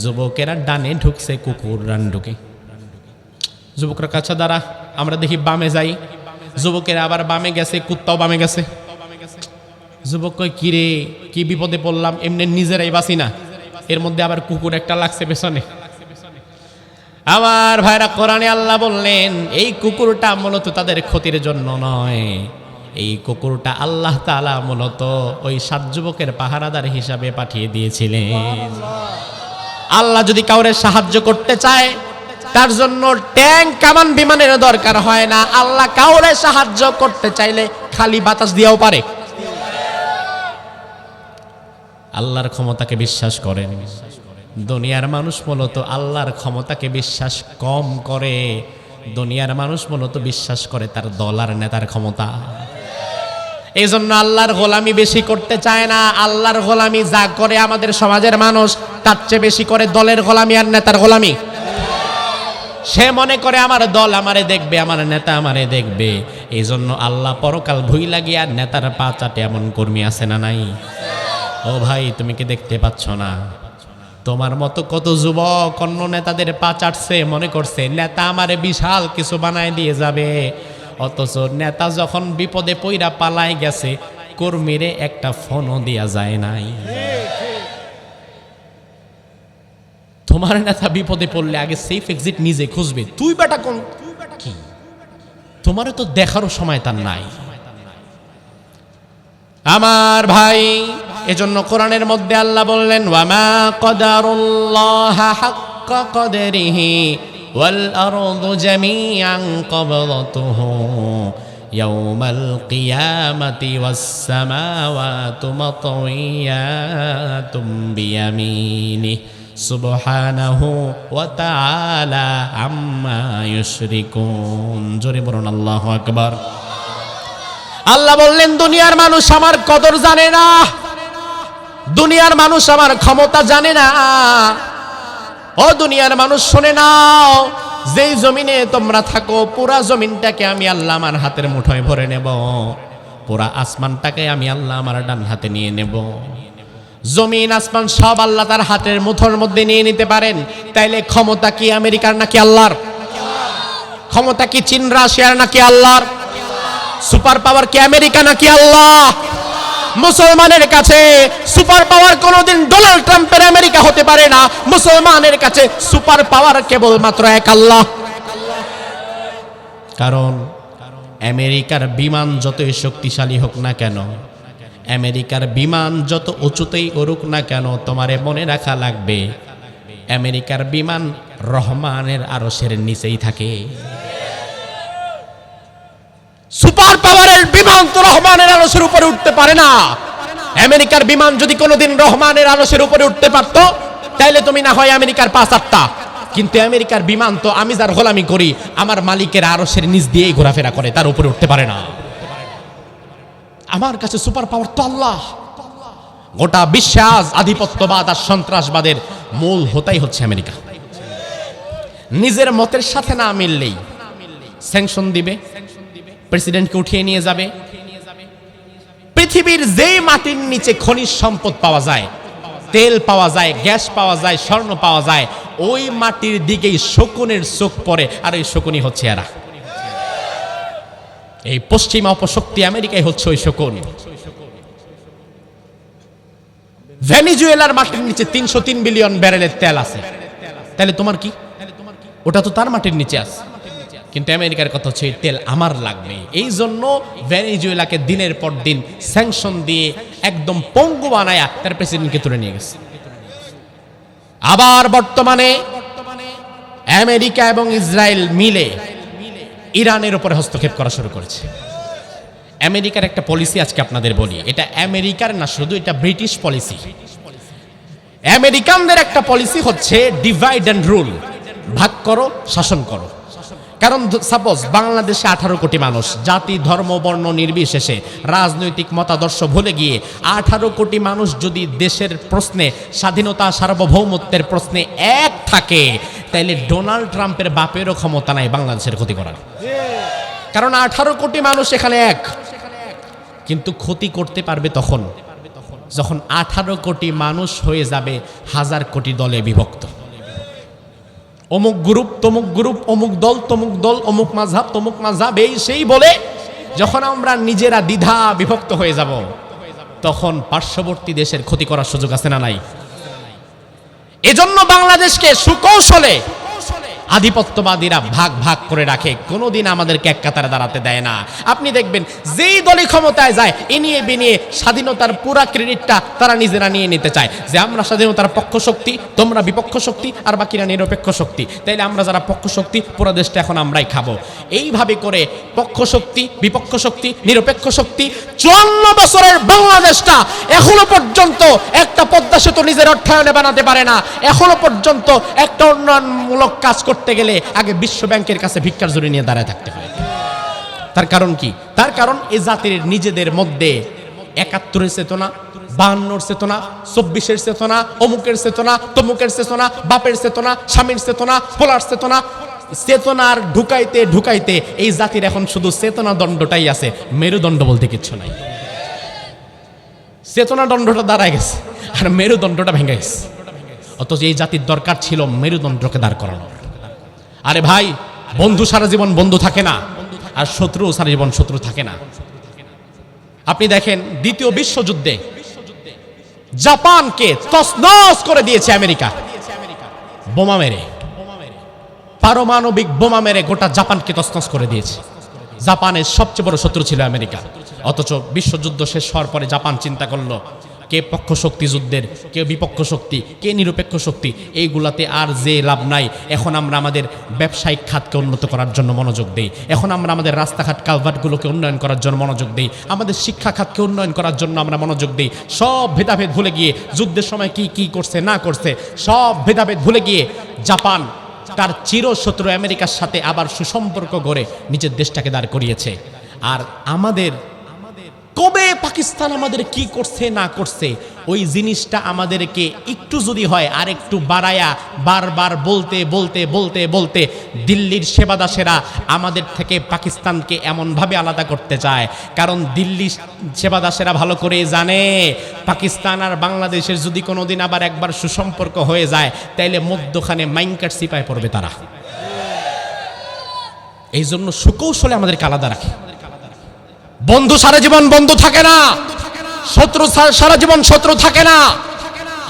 যুবকেরা ডানে ঢুকছে, কুকুর ডান ঢুকে। যুবকরা কাছে দাঁড়া, আমরা দেখি বামে যাই। যুবকেরা আবার বামে গেছে, কুত্তাও বামে গেছে। যুবক কয়, কিরে কি বিপদে পড়লাম, এমনি নিজেরাই বাঁচি না, এর মধ্যে আবার কুকুর একটা লাগছে পেছনে। আমার ভাইরা, কোরআনে আল্লাহ বললেন এই কুকুরটা মূলত তাদের ক্ষতির জন্য নয়, এই কুকুরটা আল্লাহ তাআলা মূলত ওই 7 যুবকের পাহারাদার হিসাবে পাঠিয়ে দিয়েছিলেন। আল্লাহ যদি কাউরে সাহায্য করতে চায়, তার জন্য ট্যাঙ্ক কামান বিমানের দরকার হয় না। আল্লাহ কাউরে সাহায্য করতে চাইলে খালি বাতাস দিয়েও পারে। আল্লাহর ক্ষমতাকে বিশ্বাস করেন। দুনিয়ার মানুষ মূলত আল্লাহর ক্ষমতাকে বিশ্বাস কম করে। দুনিয়ার মানুষ মূলত বিশ্বাস করে তার দল আর নেতার ক্ষমতা। এই জন্য আল্লাহর গোলামি বেশি করতে চায় না। আল্লাহর গোলামি যা করে আমাদের সমাজের মানুষ, তার চেয়ে বেশি করে দলের গোলামি আর নেতার গোলামি। সে মনে করে আমার দল আমারে দেখবে, আমার নেতা আমারে দেখবে। এই জন্য আল্লাহ পরকাল ভুই লাগিয়ে আর নেতার পা চাটে এমন কর্মী আছে না নাই? ও ভাই, তুমি কি দেখতে পাচ্ছ না? তোমার মতো কত যুবক অন্য নেতাদের পা চাটছে, মনে করছে নেতা আমারে বিশাল কিছু বানায় দিয়ে যাবে। অথচ নেতা যখন বিপদে পইরা পালায় গেছে, কর্মীরে একটা ফোনও দেয়া যায় নাই। তোমার নেতা বিপদে পড়লে আগে সেফ এক্সিট নিজে খুঁজবে। তুই বেটা কোন কি? তোমারও তো দেখারও সময় তার নাই। আমার ভাই, এজন্য কোরআনের মধ্যে আল্লাহ বললেন, ওয়ামা কদারুল্লাহ হাক্কা কদরিহি ওয়াল আরদু জামিআন কবদতুহু ইয়াউমাল কিয়ামাতি ওয়াস সামাওয়াতু মাতওয়িয়াতুম বিয়ামিনিহি সুবহানাহু ওয়া তাআলা আম্মা ইউশরিকুন। জোরে বলুন আল্লাহু আকবার। আল্লাহ বললেন, দুনিয়ার মানুষ আমার কদর জানে না, দুনিয়ার মানুষ আমার ক্ষমতা জানে না। ও দুনিয়ার মানুষ, শুনে নাও, যেই জমিনে তোমরা থাকো, পুরা জমিনটাকে আমি আল্লাহ আমার হাতের মুঠোয় ভরে নেব। পুরা আসমানটাকে আমি আল্লাহ আমার ডান হাতে নিয়ে নেব। জমিন আসমান সব আল্লাহ তার হাতের মুঠোর মধ্যে নিয়ে নিতে পারেন। তাইলে ক্ষমতা কি আমেরিকার নাকি আল্লাহর? ক্ষমতা কি চীন রাশিয়ার নাকি আল্লাহর? সুপার পাওয়ার কি আমেরিকা নাকি আল্লাহ? মুসলমানের কাছে সুপার পাওয়ার কোনোদিন ডোনাল্ড ট্রাম্পের আমেরিকা হতে পারে না। মুসলমানের কাছে সুপার পাওয়ার কেবলমাত্র এক আল্লাহ। কারণ আমেরিকার বিমান যতই শক্তিশালী হোক না কেন, আমেরিকার বিমান যত উঁচুতেই উড়ুক না কেন, তোমারে মনে রাখা লাগবে আমেরিকার বিমান রহমানের আরশের নিচেই থাকে। সুপার পাওয়ারের বিমান তো রহমানের আরশের উপরে উঠতে পারে না। আমেরিকার বিমান যদি কোনোদিন রহমানের আরশের উপরে উঠতে পারতো, তাইলে তুমি না হয় আমেরিকার পা চাটতা। কিন্তু আমেরিকার বিমান তো আমি যার গোলামি করি, আমার মালিকের আরশের নিচ দিয়েই ঘোরাফেরা করে, তার উপরে উঠতে পারে না। আমার কাছে সুপার পাওয়ার তো আল্লাহ। গোটা বিশ্বে আজ আধিপত্যবাদ আর সন্ত্রাসবাদের মূল হোতাই হচ্ছে আমেরিকা। নিজের মতের সাথে না মিললেই স্যাংশন দিবে, প্রেসিডেন্টকে উঠিয়ে নিয়ে যাবে। পৃথিবীর যে মাটির নিচে খনিজ সম্পদ পাওয়া যায়, তেল পাওয়া যায়, গ্যাস পাওয়া যায়, স্বর্ণ পাওয়া যায়, ওই মাটির দিকেই শকুনের চোখ পড়ে। আর এই শকুনই হচ্ছে এরা। এই পশ্চিমা অপশক্তি আমেরিকায় হচ্ছে ওই শকুন। ভেনেজুয়েলার মাটির নিচে 303 বিলিয়ন ব্যারেলের তেল আছে। তাহলে তোমার কি? ওটা তো তার মাটির নিচে আছে। কিন্তু আমেরিকার কথা হচ্ছে তেল আমার লাগবে। এই জন্য ভেনেজুয়েলাকে দিনের পর দিন স্যাংশন দিয়ে একদম পঙ্গু বানায়া তার প্রেসিডেন্টকে তুলে নিয়ে গেছে। আবার বর্তমানে আমেরিকা এবং ইসরায়েল মিলে ইরানের উপরে হস্তক্ষেপ করা শুরু করেছে। আমেরিকার একটা পলিসি আজকে আপনাদের বলি, এটা আমেরিকার না শুধু, এটা ব্রিটিশ পলিসি। আমেরিকানদের একটা পলিসি হচ্ছে ডিভাইড অ্যান্ড রুল, ভাগ করো শাসন করো। কারণ সাপোজ বাংলাদেশে 18 কোটি মানুষ, জাতি ধর্ম বর্ণ নির্বিশেষে রাজনৈতিক মতাদর্শ ভুলে গিয়ে 18 কোটি মানুষ যদি দেশের প্রশ্নে, স্বাধীনতা সার্বভৌমত্বের প্রশ্নে এক থাকে, তাইলে ডোনাল্ড ট্রাম্পের বাপেরও ক্ষমতা নাই বাংলাদেশের ক্ষতি করার। কারণ 18 কোটি মানুষ এখানে এক, কিন্তু ক্ষতি করতে পারবে তখন যখন 18 কোটি মানুষ হয়ে যাবে 1000 কোটি দলে বিভক্ত। অমুক গ্রুপ তমুক গ্রুপ, অমুক দল তমুক দল, অমুক মাযহাব তমুক মাযহাব, এই সেই বলে যখন আমরা নিজেরা দ্বিধা বিভক্ত হয়ে যাব, তখন পার্শ্ববর্তী দেশের ক্ষতি করার সুযোগ আছে না নাই? এজন্য বাংলাদেশকে সুকৌশলে আধিপত্যবাদীরা ভাগ ভাগ করে রাখে, কোনোদিন আমাদেরকে এক কাতারে দাঁড়াতে দেয় না। আপনি দেখবেন যেই দলই ক্ষমতায় যায়, এনিয়ে বিনিয়ে স্বাধীনতার পুরা ক্রেডিটটা তারা নিজেরা নিয়ে নিতে চায়, যে আমরা স্বাধীনতার পক্ষ শক্তি, তোমরা বিপক্ষ শক্তি, আর বাকিরা নিরপেক্ষ শক্তি। তাইলে আমরা যারা পক্ষ শক্তি, পুরো দেশটা এখন আমরাই খাবো। এইভাবে করে পক্ষ শক্তি, বিপক্ষ শক্তি, নিরপেক্ষ শক্তি, 54 বছরের বাংলাদেশটা এখনো পর্যন্ত একটা পদ্মা সেতু নিজের অর্থায়নে বানাতে পারে না। এখনো পর্যন্ত একটা উন্নয়নমূলক কাজ করতে গেলে আগে বিশ্ব ব্যাংকের কাছে ভিক্ষার জুড়ি নিয়ে দাঁড়ায় থাকতে হয়। তার কারণ কি? তার কারণ এই জাতির নিজেদের মধ্যে 71-এর চেতনা, 52-এর চেতনা, 24-এর চেতনা, অমুকের চেতনা, তমুকের চেতনা, বাপের চেতনা, স্বামীর চেতনা, পোলার চেতনা, চেতনার ঢুকাইতে ঢুকাইতে এই জাতির এখন শুধু চেতনা দণ্ডটাই আছে, মেরুদণ্ড বলতে কিচ্ছু নাই। চেতনা দণ্ডটা দাঁড়ায় গেছে আর মেরুদণ্ডটা ভেঙে গেছে। অথচ এই জাতির দরকার ছিল মেরুদণ্ডকে দাঁড় করানো। আরে ভাই, বন্ধু সারা জীবন বন্ধু থাকে না, আর শত্রু সারা জীবন শত্রু থাকে না। আপনি দেখেন দ্বিতীয় বিশ্বযুদ্ধে জাপানকে তছনছ করে দিয়েছে আমেরিকা, বোমা মেরে, পারমাণবিক বোমা মেরে গোটা জাপানকে তছনছ করে দিয়েছে। জাপানের সবচেয়ে বড় শত্রু ছিল আমেরিকা। অথচ বিশ্বযুদ্ধ শেষ হওয়ার পরে জাপান চিন্তা করলো, কে পক্ষ শক্তি যুদ্ধের, কে বিপক্ষ শক্তি, কে নিরপেক্ষ শক্তি, এইগুলাতে আর যে লাভ নাই। এখন আমরা আমাদের ব্যবসায়িক খাতকে উন্নত করার জন্য মনোযোগ দেই, এখন আমরা আমাদের রাস্তাঘাট কালভার্টগুলোকে উন্নয়ন করার জন্য মনোযোগ দেই, আমাদের শিক্ষা খাতকে উন্নয়ন করার জন্য আমরা মনোযোগ দেই। সব ভেদাভেদ ভুলে গিয়ে, যুদ্ধের সময় কি কি করছে না করছে সব ভেদাভেদ ভুলে গিয়ে জাপান তার চিরশত্রু আমেরিকার সাথে আবার সুসম্পর্ক গড়ে নিজের দেশটাকে দাঁড় করিয়েছে। আর আমাদের কবে পাকিস্তান আমাদের কি করছে না করছে, ওই জিনিসটা আমাদেরকে একটু যদি হয় আর একটু বাড়ায়া বারবার বলতে বলতে বলতে বলতে দিল্লির সেবাদাসেরা আমাদের থেকে পাকিস্তানকে এমনভাবে আলাদা করতে চায়। কারণ দিল্লির সেবাদাসেরা ভালো করে জানে, পাকিস্তান আর বাংলাদেশের যদি কোনোদিন আবার একবার সুসম্পর্ক হয়ে যায়, তাইলে মধ্যখানে মাইনকাট সিপায় পড়বে তারা। এই জন্য সুকৌশলে আমাদেরকে আলাদা রাখে। বন্ধু সারা জীবন বন্ধু থাকে না, শত্রু সারা জীবন শত্রু থাকে না।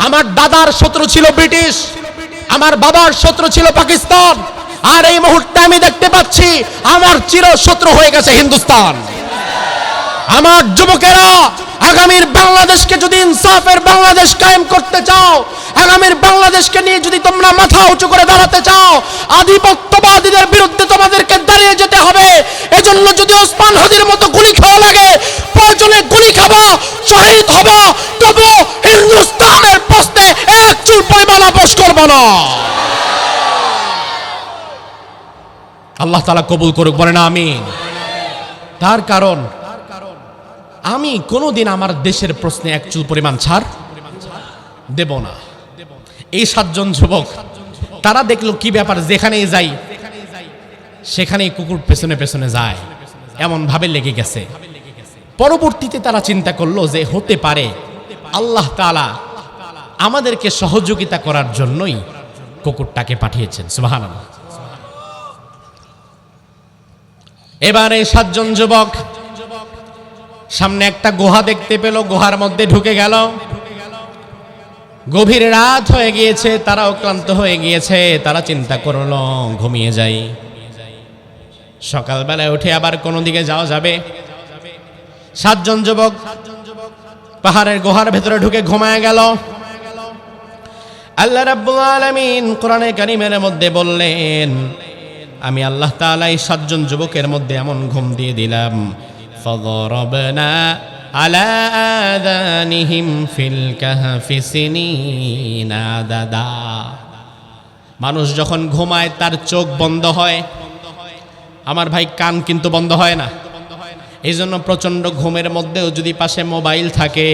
আমার দাদার শত্রু ছিল ব্রিটিশ, আমার বাবার শত্রু ছিল পাকিস্তান, আর এই মুহূর্তে আমি দেখতে পাচ্ছি আমার চির শত্রু হয়ে গেছে হিন্দুস্তান। আমার যুবকেরা, আগামীর বাংলাদেশকে যদি ইনসাফের বাংলাদেশ কায়েম করতে চাও, আগামীর বাংলাদেশকে নিয়ে যদি তোমরা মাথা উঁচু করে দাঁড়াতে চাও, আধিপত্যবাদীদের বিরুদ্ধে তোমাদেরকে দাঁড়িয়ে যেতে হবে। এজন্য যদি ওসমান হাদির মতো গুলি খাওয়া লাগে, প্রয়োজনে গুলি খাবো, শহীদ হব, তবু হিন্দুস্তানের প্রশ্নে এক চুল পরিমাণ আপোষ করব না। আল্লাহ তাআলা কবুল করুক, বলেন আমিন। তার কারণ আমি কোনোদিন আমার দেশের প্রশ্নে এক চুল পরিমাণ ছাড় দেব না। এই 7 জন যুবক, তারা দেখলো কি ব্যাপার, যেখানেই যাই সেখানেই কুকুর পেছনে পেছনে যায়, এমন ভাবে লেগে গেছে। পরবর্তীতে তারা চিন্তা করলো যে হতে পারে আল্লাহ তাআলা আমাদেরকে সহযোগিতা করার জন্যই কুকুরটাকে পাঠিয়েছেন। সুবহানাল্লাহ। এবার এই 7 জন যুবক সামনে একটা গুহা দেখতে পেল, গুহার মধ্যে ঢুকে গেল। গভীর রাত হয়ে গিয়েছে, তারাও ক্লান্ত হয়ে গিয়েছে। তারা চিন্তা করলো ঘুমিয়ে যাই, সকালবেলায় উঠে আবার কোনো দিকে যাওয়া যাবে। 7 জন যুবক পাহাড়ের গুহার ভেতরে ঢুকে ঘুমায় গেল। আল্লাহ রাব্বুল আলামিন কোরআনে কারীমের মধ্যে বললেন, আমি আল্লাহ তাআলা এই 7 জন যুবকের মধ্যে এমন ঘুম দিয়ে দিলাম, ফাদরাবনা আলা আযানিহিম ফিল কাহফি সিনিনা আদাদা। মানুষ যখন ঘুমায় তার চোখ বন্ধ হয়, আমার ভাই কান কিন্তু বন্ধ হয় না। এই জন্য প্রচণ্ড ঘুমের মধ্যেও যদি পাশে মোবাইল থাকে,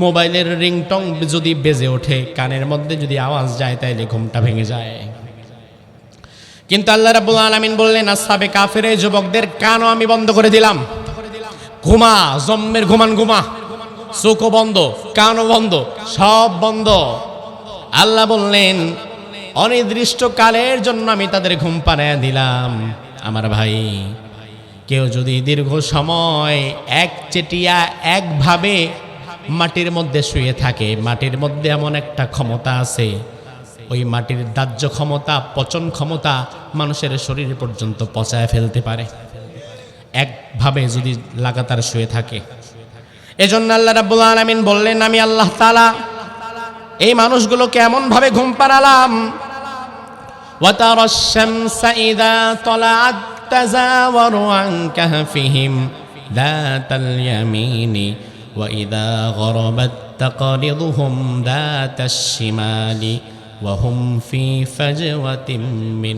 মোবাইলের রিংটং যদি বেজে ওঠে, কানের মধ্যে যদি আওয়াজ যায়, তাইলে ঘুমটা ভেঙে যায়। কিন্তু আল্লাহ রাব্বুল আলামিন বললেন, আসহাবে কাফের এই যুবকদের কানও আমি বন্ধ করে দিলাম। ঘুমা, জম্মের ঘুমান ঘুমা, চোখও বন্ধ, কানও বন্ধ, সব বন্ধ। আল্লাহ বললেন, অনির্দিষ্ট কালের জন্য আমি তাদের ঘুম পাড়ায় দিলাম। আমার ভাই, কেউ যদি দীর্ঘ সময় একচেটিয়া একভাবে মাটির মধ্যে শুয়ে থাকে, মাটির মধ্যে এমন একটা ক্ষমতা আছে, ওই মাটির দাহ্য ক্ষমতা, পচন ক্ষমতা মানুষের শরীর পর্যন্ত পচায় ফেলতে পারে, একভাবে যদি লাগাতার শুয়ে থাকে। এজন্য আল্লাহ রাব্বুল আলামিন বললেন, আমি আল্লাহ তাআলা এই মানুষগুলোকে এমন ভাবে ঘুম পাড়ালাম, ওয়াতারাশ শামসা ইযা তালাআত তাযাওয়ারু আন কাহফিহিম যাতাল ইয়ামিনি ওয়া ইযা গরাবাত তাকরিদুহুম যাতাশ শিমালি ওয়া হুম ফি ফাজওয়াতিন মিন।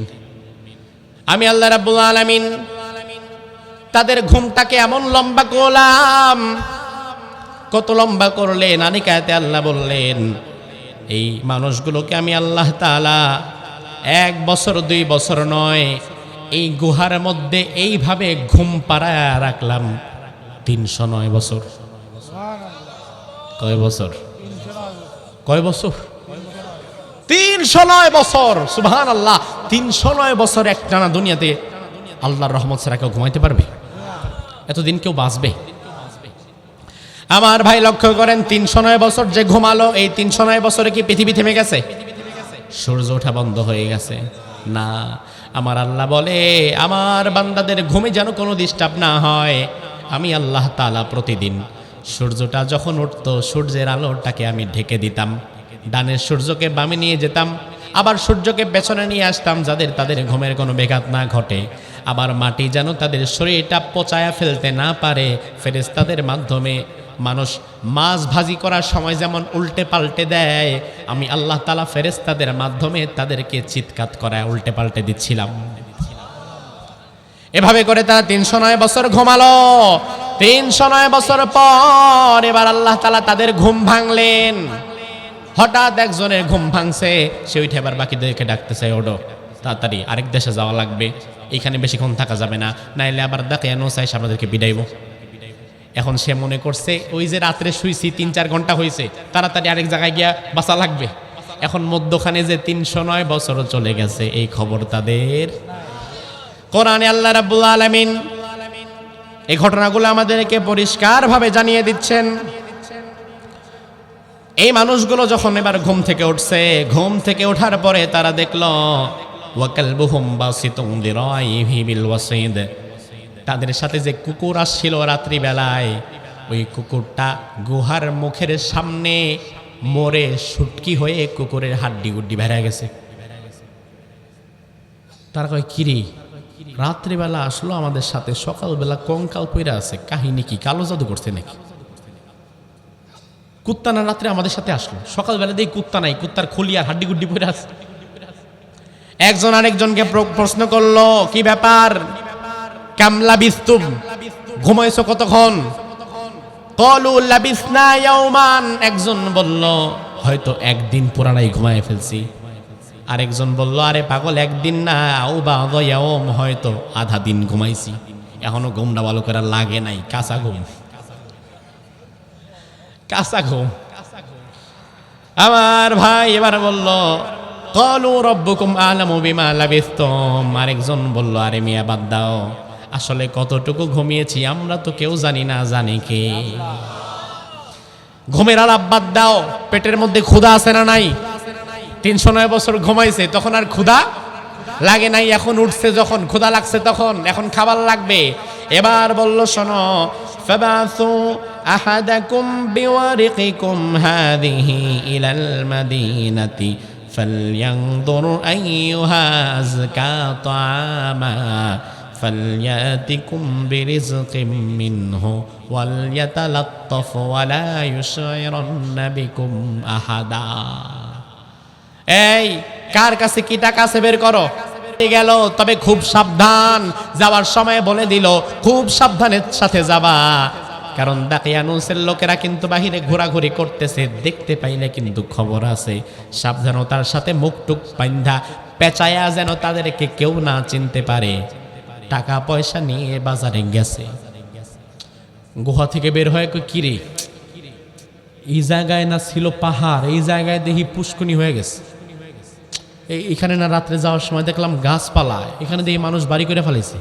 আমি আল্লাহ রাব্বুল আলামিন তাদের ঘুমটাকে এমন লম্বা করলাম। কত লম্বা করলেন? আনিকাতে আল্লাহ বললেন, এই মানুষগুলোকে আমি আল্লাহ তাআলা 1 বছর 2 বছর নয়, এই গুহার মধ্যে এইভাবে ঘুম পাড়ায় রাখলাম 309 বছর। কয় বছর? কয় বছর? 309 বছর। সুবহানাল্লাহ, 309 বছর একটানা দুনিয়াতে আল্লাহর রহমত ছাড়া কেউ ঘুমাইতে পারবে? এতদিন কেউ বাঁচবে? আমার ভাই লক্ষ্য করেন, 309 বছর যে ঘুমালো, এই 309 বছরে কি পৃথিবী থেমে গেছে? সূর্য ওঠা বন্ধ হয়ে গেছে? না। আমার আল্লাহ বলে, আমার বান্দাদের ঘুমে যেন কোনো ডিস্টার্ব না হয়, আমি আল্লাহ তাআলা প্রতিদিন সূর্যটা যখন উঠতো, সূর্যের আলোটাকে আমি ঢেকে দিতাম, ডানের সূর্যকে বামে নিয়ে যেতাম, আবার সূর্যকে পেছনে নিয়ে আসতাম, যাদের তাদের ঘুমের কোনো ব্যাঘাত না ঘটে। আবার মাটি যেন তাদের শরীরটা পচায়া ফেলতে না পারে, ফেরেশতাদের মাধ্যমে মানুষ মাছ ভাজি করার সময় যেমন উল্টে পাল্টে দেয়, আমি আল্লাহ তাআলা ফেরেশতাদের মাধ্যমে তাদেরকে চিৎকার করায় উল্টে পাল্টে দিচ্ছিলাম। এভাবে করে তারা 309 বছর ঘুমালো। 309 বছর পর এবার আল্লাহ তাআলা তাদের ঘুম ভাঙলেন। হঠাৎ একজনের ঘুম ভাঙছে, সে উঠে এবার বাকিদেরকে ডাকতেছে, ওডো তাড়াতাড়ি আরেক দেশে যাওয়া লাগবে, এখানে বেশিক্ষণ থাকা যাবে না, নাইলে আবার ডাকে নোসাইস আপনাদেরকে বিদাইব। এখন সে মনে করছে, ওই যে রাত্রে শুইছি 3-4 ঘন্টা হয়েছে, তাড়াতাড়ি আরেক জায়গায় গিয়া বাঁচা লাগবে। এখন মধ্যখানে যে 309 বছর চলে গেছে, এই খবর তাদের। কোরআনে আল্লাহ রাব্বুল আলামিন এই ঘটনাগুলো আমাদেরকে পরিষ্কারভাবে জানিয়ে দিচ্ছেন। এই মানুষগুলো যখন এবার ঘুম থেকে উঠছে, ঘুম থেকে ওঠার পরে তারা দেখলো ওয়াকালবুহুম বাসিতুন দিরাইহি বিল ওয়াসিদ, তাদের সাথে যে কুকুর আসছিল রাত্রি বেলায়, ওই কুকুরটা গুহার মুখের সামনে মরে শুটকি হয়ে কুকুরের হাড্ডি গুড্ডি বেড়ে গেছে। তারা কয়, কিরে, রাত্রিবেলা আসলো আমাদের সাথে, সকালবেলা কঙ্কাল পইরা আছে, কাহিনী কি? কালো জাদু করছে নাকি? কুত্তা না রাত্রে আমাদের সাথে আসলো, সকালবেলা দেখি কুত্তা নাই, কুত্তার খুলি আর হাড্ডি গুড্ডি পইরা আছে। একজন আরেকজনকে প্রশ্ন করলো, কি ব্যাপার, কামলা বিস্তুম, ঘুমাইছো কতক্ষণ? ক্বালু লাবিসনা ইয়াওমান, একজন বলল হয়তো একদিন পুরানাই ঘুমায় ফেলছি। আরেকজন বলল, আরে পাগল, একদিন না, আও বা'দা ইয়াওম, হয়তো আধা দিন ঘুমাইছি, এখনো ঘুমটা ভালো করে লাগে নাই, কাঁচা ঘুম, কাঁচা ঘুম। আমার ভাই এবার বলল, ক্বালু রাব্বুকুম আ'লামু বিমা লাবিসতুম, আরেকজন বলল, আরে মিয়া বাদ দাও, আসলে কতটুকু ঘুমিয়েছি আমরা তো কেউ জানি না, জানি কে? ঘুমের আলাপ বাদ দাও, পেটের মধ্যে ক্ষুধা আছে না নাই? 309 বছর ঘুমাইছে, তখন আর ক্ষুধা লাগে নাই, এখন উঠছে যখন ক্ষুধা লাগছে তখন, এখন খাবার লাগবে। এবার বলল, শোনো, ফাবাসু আহাদাকুম বিওয়ারিকিকুম হাযিহি ইলাল মাদিনাতি ফালয়ানজুর আইয়ুহা আযকা তাআমা ফালইয়াতিকুম বিরিজকিম মিনহু ওয়ালইয়াতালাত্তাফ ওয়ালা ইউশইরান্না বিকুম আহাদা। এই কার কাছে কি টাকা আছে বের করো। গেল, তবে খুব সাবধান, যাওয়ার সময় বলে দিল খুব সাবধানের সাথে যাবা, কারণ দাকিয়ানুসের লোকেরা কিন্তু বাহিরে ঘোরাঘুরি করতেছে, দেখতে পাইলে কিন্তু খবর আছে। সাবধানতার সাথে মুখটুক পাইন্ধা পেঁচায়া যেন তাদেরকে কেউ না চিনতে পারে। টাকা পয়সা নিয়ে বাজারে গেছে, গুহা থেকে বের হয়ে কিরে এই জায়গায় না ছিল পাহাড়, এই জায়গায় দেখি পুষ্কনি হয়ে গেছে, এখানে না রাত্রে যাওয়ার সময় দেখলাম গাছপালা, এখানে দেখি মানুষ বাড়ি করে ফেলেছে।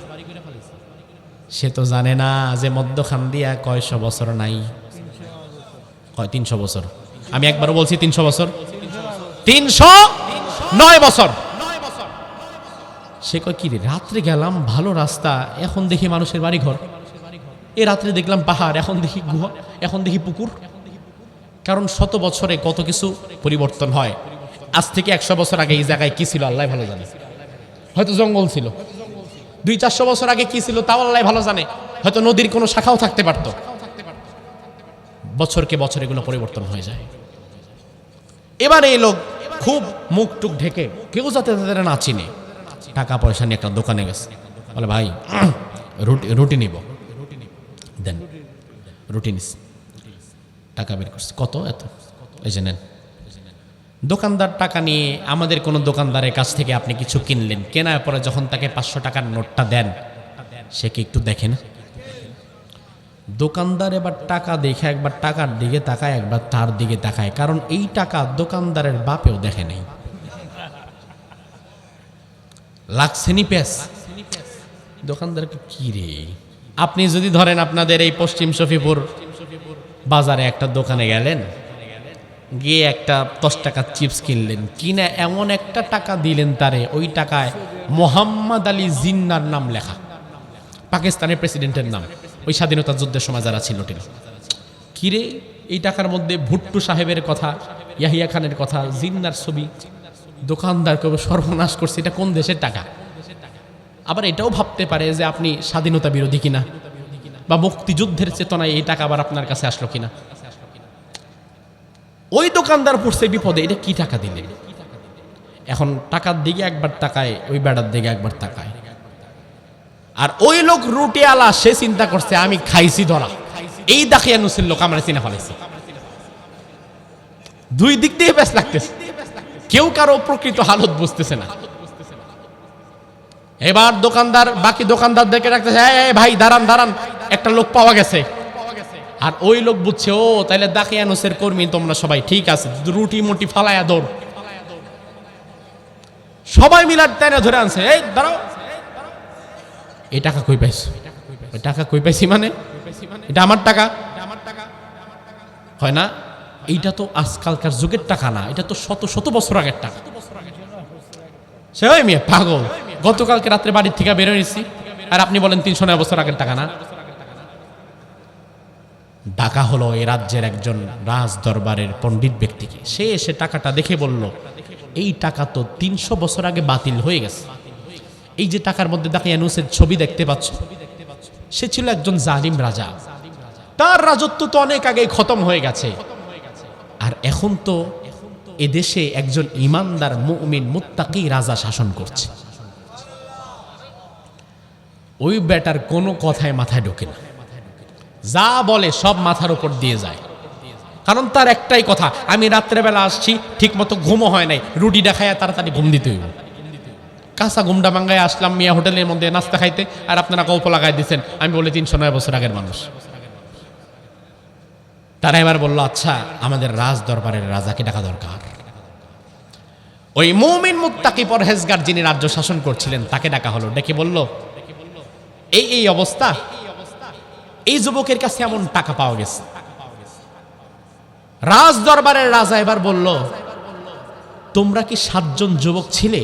সে তো জানে না যে মধ্যখান দিয়া কয়শো বছর নাই, 300 বছর। আমি একবারও বলছি 300 বছর, 309 বছর। সে কয় কি রে, রাত্রে গেলাম ভালো রাস্তা, এখন দেখি মানুষের বাড়ি ঘর, এ রাত্রে দেখলাম পাহাড়, এখন দেখি গুহা, এখন দেখি পুকুর। কারণ শত বছরে কত কিছু পরিবর্তন হয়। আজ থেকে 100 বছর আগে এই জায়গায় কি ছিল আল্লাহ ভালো জানে, হয়তো জঙ্গল ছিল। 200-400 বছর আগে কি ছিল তাও আল্লাহ ভালো জানে, হয়তো নদীর কোনো শাখাও থাকতে পারত। বছরকে বছর এগুলো পরিবর্তন হয়ে যায়। এবার এই লোক খুব মুখ টুক ঢেকে, কেউ যাতে তাদের না চিনে, টাকা পয়সা নিয়ে একটা দোকানে গেছে, বলে ভাই রুটি নিব, দেন রুটি নিস। টাকা বের করছে, কত, এত, এই যে নেন। দোকানদার টাকা নিয়ে, আমাদের কোনো দোকানদারের কাছ থেকে আপনি কিছু কিনলেন, কেনার পরে যখন তাকে 500 টাকার নোটটা দেন, সে কি একটু দেখে না? দোকানদার এবার টাকা দেখে একবার টাকার দিকে তাকায়, একবার তার দিকে তাকায়, কারণ এই টাকা দোকানদারের বাপেও দেখে নেই। লাগছেনি পেস দোকানদারকে, কি রে। আপনি যদি ধরেন আপনাদের এই পশ্চিম শফিপুর বাজারে একটা দোকানে গেলেন, গিয়ে একটা 10 টাকার চিপস কিনলেন, কিনে এমন একটা টাকা দিলেন তারে, ওই টাকায় মোহাম্মদ আলী জিন্নার নাম লেখা, পাকিস্তানের প্রেসিডেন্টের নাম, ওই স্বাধীনতা যুদ্ধের সময় যারা ছিল টিল। কিরে, এই টাকার মধ্যে ভুট্টু সাহেবের কথা, ইয়াহিয়া খানের কথা, জিন্নার ছবি। দোকানদার কেউ সর্বনাশ করছে, এটা কোন দেশের টাকা? আবার এটাও ভাবতে পারে যে আপনি স্বাধীনতা বিরোধী কিনা, বা মুক্তিযুদ্ধের চেতনায় এই টাকা আবার আপনার কাছে আসলো কিনা। ওই দোকানদার পড়ছে বিপদে, এটা কি টাকা দিলেন। এখন টাকার দিকে একবার তাকায়, ওই বেড়ার দিকে একবার তাকায়। আর ওই লোক রুটি আলা, সে চিন্তা করছে আমি খাইছি ধরা, এই দাখিয়ানুসের লোক আমরা চিনে ফেলেছি। দুই দিক দিয়ে বেশ লাগতেছে, কেউ কারো প্রকৃত হালত বুঝতেছে না। এবার দোকানদার বাকি দোকানদারদেরকে রাখতেছে, ভাই দাঁড়ান দাঁড়ান, একটা লোক পাওয়া গেছে। আর ওই লোক বুঝছে, ও তাইলে দাখিয়ানুসের কর্মী তোমরা সবাই, ঠিক আছে, রুটি মুটি ফালায়া দৌড়। সবাই মিলার টেনে ধরে আনছে, এই দাঁড়াও, এই টাকা কই পাইছো? ওই টাকা কই পাইছি মানে, এটা আমার টাকা হয় না, এইটা তো আজকালকার যুগের টাকা না, এটা তো শত শত বছর আগের টাকা। সে ওই মেয়ে পাগল, গতকালকে রাত্রে বাড়ির থেকে বের হয়েছি, আর আপনি বলেন 309 বছর আগের টাকা না। টাকা হলো এই রাজ্যের একজন রাজ দরবারের পণ্ডিত ব্যক্তিকে, সে এসে টাকাটা দেখে বলল, এই টাকা তো 300 বছর আগে বাতিল হয়ে গেছে। এই যে টাকার মধ্যে দাখিয়ানুসের ছবি দেখতে পাচ্ছ, সে ছিল একজন জালিম রাজা, তার রাজত্ব তো অনেক আগেই খতম হয়ে গেছে, আর এখন তো এদেশে একজন ইমানদার মুমিন মুত্তাকি রাজা শাসন করছে। ওই বেটার কোনো কথায় মাথায় ঢোকে না, যা বলে সব মাথার উপর দিয়ে যায়। কারণ তার একটাই কথা, আমি রাত্রেবেলা আসছি, ঠিক মতো ঘুমও হয় নাই, রুটি দেখায় তাড়াতাড়ি ঘুম দিতে হইব। কাঁচা ঘুমটা ভাঙ্গায় আসলাম মিয়া হোটেলের মধ্যে নাস্তা খাইতে, আর আপনারা কৌপ লাগাই দিচ্ছেন আমি বলে 309 বছর আগের মানুষ। তারা এবার বলল, আচ্ছা আমাদের রাজ দরবারের রাজাকে ডাকা দরকার। ওই মুমিন মুত্তাকি পরহেজগার যিনি রাজ্য শাসন করছিলেন তাকে ডাকা হলো, ডেকে বলল, এই অবস্থা, এই যুবকের কাছে এমন টাকা পাওয়া গেছে। রাজ দরবারের রাজা এবার বলল, তোমরা কি 7 জন যুবক ছিলে,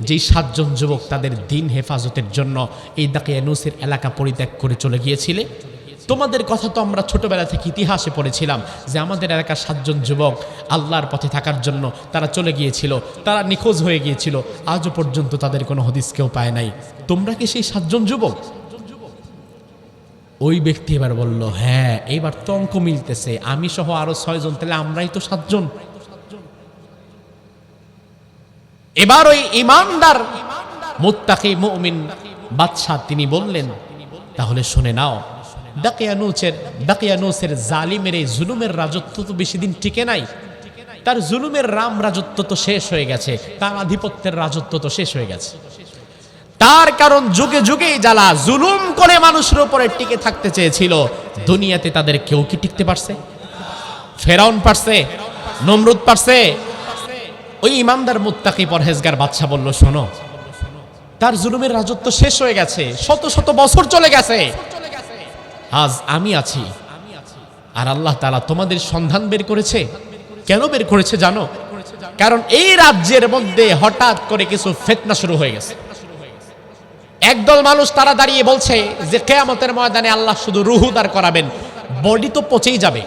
যেই 7 জন যুবক তাদের দিন হেফাজতের জন্য এই দাখিয়ানুসের এলাকা পরিত্যাগ করে চলে গিয়েছিলে? তোমাদের কথা তো আমরা ছোটবেলা থেকে ইতিহাসে পড়েছিলাম যে আমাদের এলাকার 7 জন যুবক আল্লাহর পথে থাকার জন্য তারা চলে গিয়েছিল, তারা নিখোঁজ হয়ে গিয়েছিল, আজও পর্যন্ত তাদের কোনো হদিস কেউ পায় নাই। তোমরা কি সেই 7 জন যুবক? ওই ব্যক্তি এবার বলল, হ্যাঁ, এইবার তো অঙ্ক মিলতেছে, আমি সহ আরো 6 জন, তাহলে আমরাই তো 7 জন। এবার ওই ইমানদার মুত্তাকি মুমিন বাদশা তিনি বললেন, তাহলে শুনে নাও, দাকিয়ানুসের জালিমের এই জুলুমের রাজত্ব তো বেশি দিন টিকে নাই। তার জুলুমের রাজত্ব তো শেষ হয়ে গেছে, তার আধিপত্যের রাজত্ব তো শেষ হয়ে গেছে। তার কারণ যুগে যুগে যারা জুলুম করে মানুষের উপরে টিকে থাকতে চেয়েছিল, দুনিয়াতে তাদের কেউ কি টিকতে পারছে? ফেরাউন পারছে? নমরুদ পারছে? ওই ইমানদার মুত্তাকি পরহেজগার বাদশা বলল, শোনো, তার জুলুমের রাজত্ব শেষ হয়ে গেছে, শত শত বছর চলে গেছে, আজ আমি আছি। আর আল্লাহ তাআলা তোমাদের সন্ধান বের করেছে। কেন বের করেছে জানো? কারণ এই রাজ্যের মধ্যে হঠাৎ করে কিছু ফিতনা শুরু হয়ে গেছে। একদল মানুষ তারা দাঁড়িয়ে বলছে যে কিয়ামতের ময়দানে আল্লাহ শুধু রূহ দাঁড় করাবেন, বডি তো পচেই যাবে,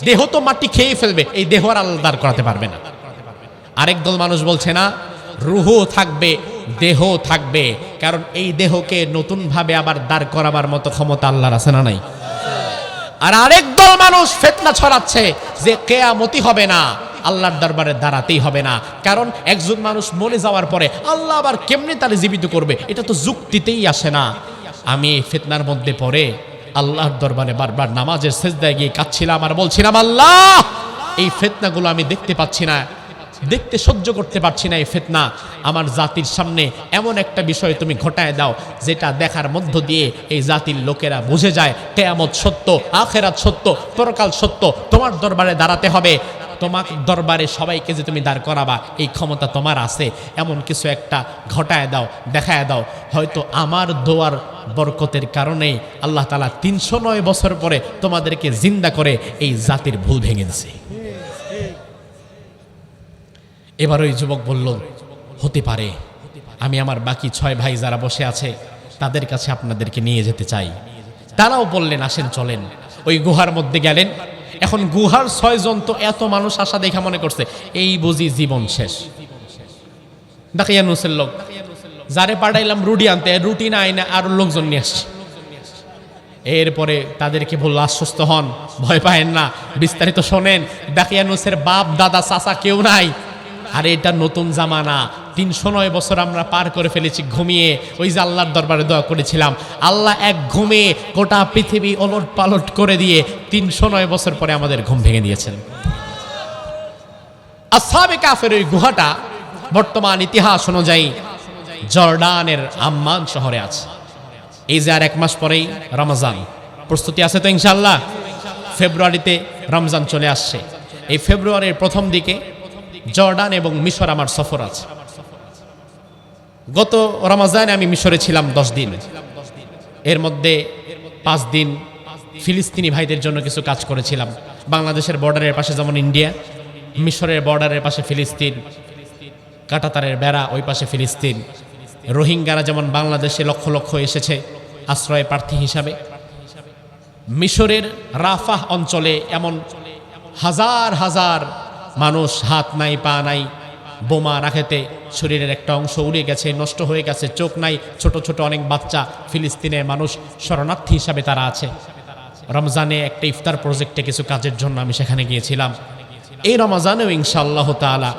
দেহ তো মাটি খেয়ে ফেলবে, এই দেহ আর আল্লাহ দাঁড় করাতে পারবে না। আরেক দল মানুষ বলছে না, রূহ থাকবে, দেহ থাকবে, কারণ এই দেহকে নতুন ভাবে আবার দাঁড় করাবার মতো ক্ষমতা আল্লাহর আছে না নাই? আর আরেক দল মানুষ ফিতনা ছড়াচ্ছে যে কিয়ামতই হবে না, আল্লাহর দরবারে দাঁড়াতেই হবে না, কারণ একজন মানুষ মরে যাওয়ার পরে আল্লাহ আবার কেমনে তারে জীবিত করবে, এটা তো যুক্তিতেই আসে না। আমি এই ফিতনার মধ্যে পড়ে আল্লাহর দরবারে বারবার নামাজের সিজদায় গিয়ে কাঁদছিলাম আর বলছিলাম, আল্লাহ, এই ফিতনাগুলো আমি দেখতে পাচ্ছি না, দেখতে সহ্য করতে পারছি না এই ফিতনা। আমার জাতির সামনে এমন একটা বিষয় তুমি ঘটায় দাও যেটা দেখার মধ্য দিয়ে এই জাতির লোকেরা বুঝে যায় কিয়ামত সত্য, আখিরাত সত্য, পরকাল সত্য, তোমার দরবারে দাঁড়াতে হবে, তোমার দরবারে সবাইকে যে তুমি দাঁড় করাবা এই ক্ষমতা তোমার আছে, এমন কিছু একটা ঘটায় দাও, দেখায় দাও। হয়তো আমার দোয়ার বরকতের কারণেই আল্লাহ তাআলা 309 বছর পরে তোমাদেরকে জিন্দা করে এই জাতির ভুল ভেঙে দিয়েছে। এবার ওই যুবক বলল, হতে পারে, আমি আমার বাকি 6 ভাই যারা বসে আছে তাদের কাছে আপনাদেরকে নিয়ে যেতে চাই। তারাও বললেন, আসেন চলেন। ওই গুহার মধ্যে গেলেন। এখন গুহার 6 জন তো এত মানুষ আসা দেখা মনে করছে এই বুঝি জীবন শেষ। দাকিয়ানুসের লোক, যারে পাঠাইলাম রুটি আনতে, রুটি না আইনা আরো লোকজন নিয়ে আসছে। এরপরে তাদেরকে বলল, আশ্বস্ত হন, ভয় পায়েন না, বিস্তারিত শোনেন। দাকিয়ানুসের বাপ দাদা চাচা কেউ নাই। আর এটা নতুন জামানা, 309 বছর আমরা পার করে ফেলেছি ঘুমিয়ে। ওই যে আল্লাহর দরবারে দোয়া করেছিলাম, আল্লাহ এক ঘুমে গোটা পৃথিবী ওলট পালট করে দিয়ে 309 বছর পরে আমাদের ঘুম ভেঙে দিয়েছেন। আসহাবে কাফের ওই গুহাটা বর্তমান ইতিহাস অনুযায়ী জর্ডানের আম্মান শহরে আছে। এই যে আর 1 মাস পরেই রমজান, প্রস্তুতি আছে তো ইনশাআল্লাহ? ফেব্রুয়ারিতে রমজান চলে আসছে। এই ফেব্রুয়ারির প্রথম দিকে জর্ডান এবং মিশর আমার সফর আছে। গত রমজানে আমি মিশরে ছিলাম 10 দিন। এর মধ্যে 5 দিন ফিলিস্তিনি ভাইদের জন্য কিছু কাজ করেছিলাম। বাংলাদেশের বর্ডারের পাশে যেমন ইন্ডিয়া, মিশরের বর্ডারের পাশে ফিলিস্তিন, কাঁটাতারের বেড়া ওই পাশে ফিলিস্তিন। রোহিঙ্গারা যেমন বাংলাদেশে লক্ষ লক্ষ এসেছে আশ্রয় প্রার্থী হিসাবে, মিশরের রাফাহ অঞ্চলে এমন হাজার হাজার মানুষ, হাত নাই পা নাই, বোমা রাখেতে শরীরের একটা অংশ উড়ে গেছে, নষ্ট হয়ে গেছে, চোখ নাই, ছোট ছোট অনেক বাচ্চা ফিলিস্তিনের মানুষ শরণার্থী হিসাবে তারা আছে। রমজানে একটা ইফতার প্রজেক্টে কিছু কাজের জন্য আমি সেখানে গিয়েছিলাম। এই রমজানেও ইনশাআল্লাহ তাআলা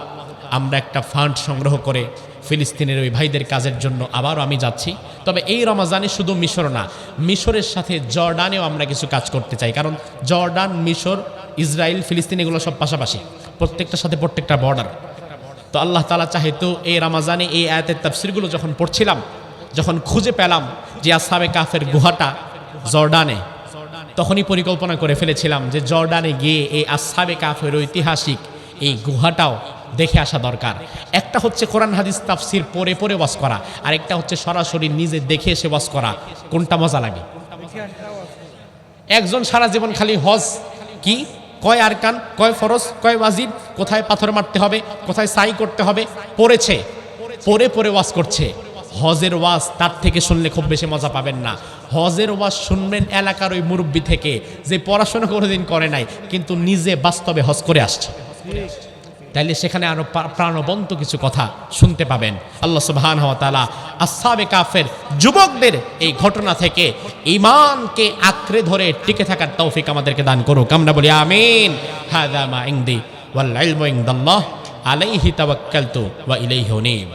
আমরা একটা ফান্ড সংগ্রহ করে ফিলিস্তিনের ওই ভাইদের কাজের জন্য আবারও আমি যাচ্ছি। তবে এই রমজানে শুধু মিশর না, মিশরের সাথে জর্ডানেও আমরা কিছু কাজ করতে চাই, কারণ জর্ডান, মিশর, ইসরায়েল, ফিলিস্তিন এগুলো সব পাশাপাশি, প্রত্যেকটার সাথে প্রত্যেকটা বর্ডার। তো আল্লাহ তাআলা চাইতো এই রমজানে এই আয়াতের তাফসীরগুলো যখন পড়ছিলাম, যখন খুঁজে পেলাম যে আসহাবে কাফের গুহাটা জর্ডানে, তখনই পরিকল্পনা করে ফেলেছিলাম যে জর্ডানে গিয়ে এই আসহাবে কাফের ঐতিহাসিক এই গুহাটাও দেখে আসা দরকার। একটা হচ্ছে কোরআন হাদিস তাফসীর পড়ে পড়ে ওয়াজ করা, আর একটা হচ্ছে সরাসরি নিজে দেখে এসে ওয়াজ করা। কোনটা মজা লাগে? একজন সারা জীবন খালি হজ কি, কয় আরকান, কয় ফরজ, কয় ওয়াজিব, কোথায় পাথর মারতে হবে, কোথায় সাই করতে হবে পড়েছে, পড়ে পড়ে ওয়াজ করছে। হজের ওয়াজ তার থেকে শুনলে খুব বেশি মজা পাবেন না। হজের ওয়াজ শুনবেন এলাকার ওই মুরব্বী থেকে, যে পড়াশোনা কোনোদিন করে নাই কিন্তু নিজে বাস্তবে হজ করে আসছে। তাইলে সেখানে আরো প্রাণবন্ত কিছু কথা শুনতে পাবেন। আল্লাহ সুবহানাহু ওয়া তাআলা আসহাবে কাফের যুবকদের এই ঘটনা থেকে ঈমানকে আঁকড়ে ধরে টিকে থাকার তৌফিক আমাদেরকে দান করুক। আমরা বলি আমিন। হাযা মা ইনদি ওয়াল ইলমু ইনদাল্লাহ আলাইহি তাওয়াক্কালতু ওয়া ইলাইহি উনীব।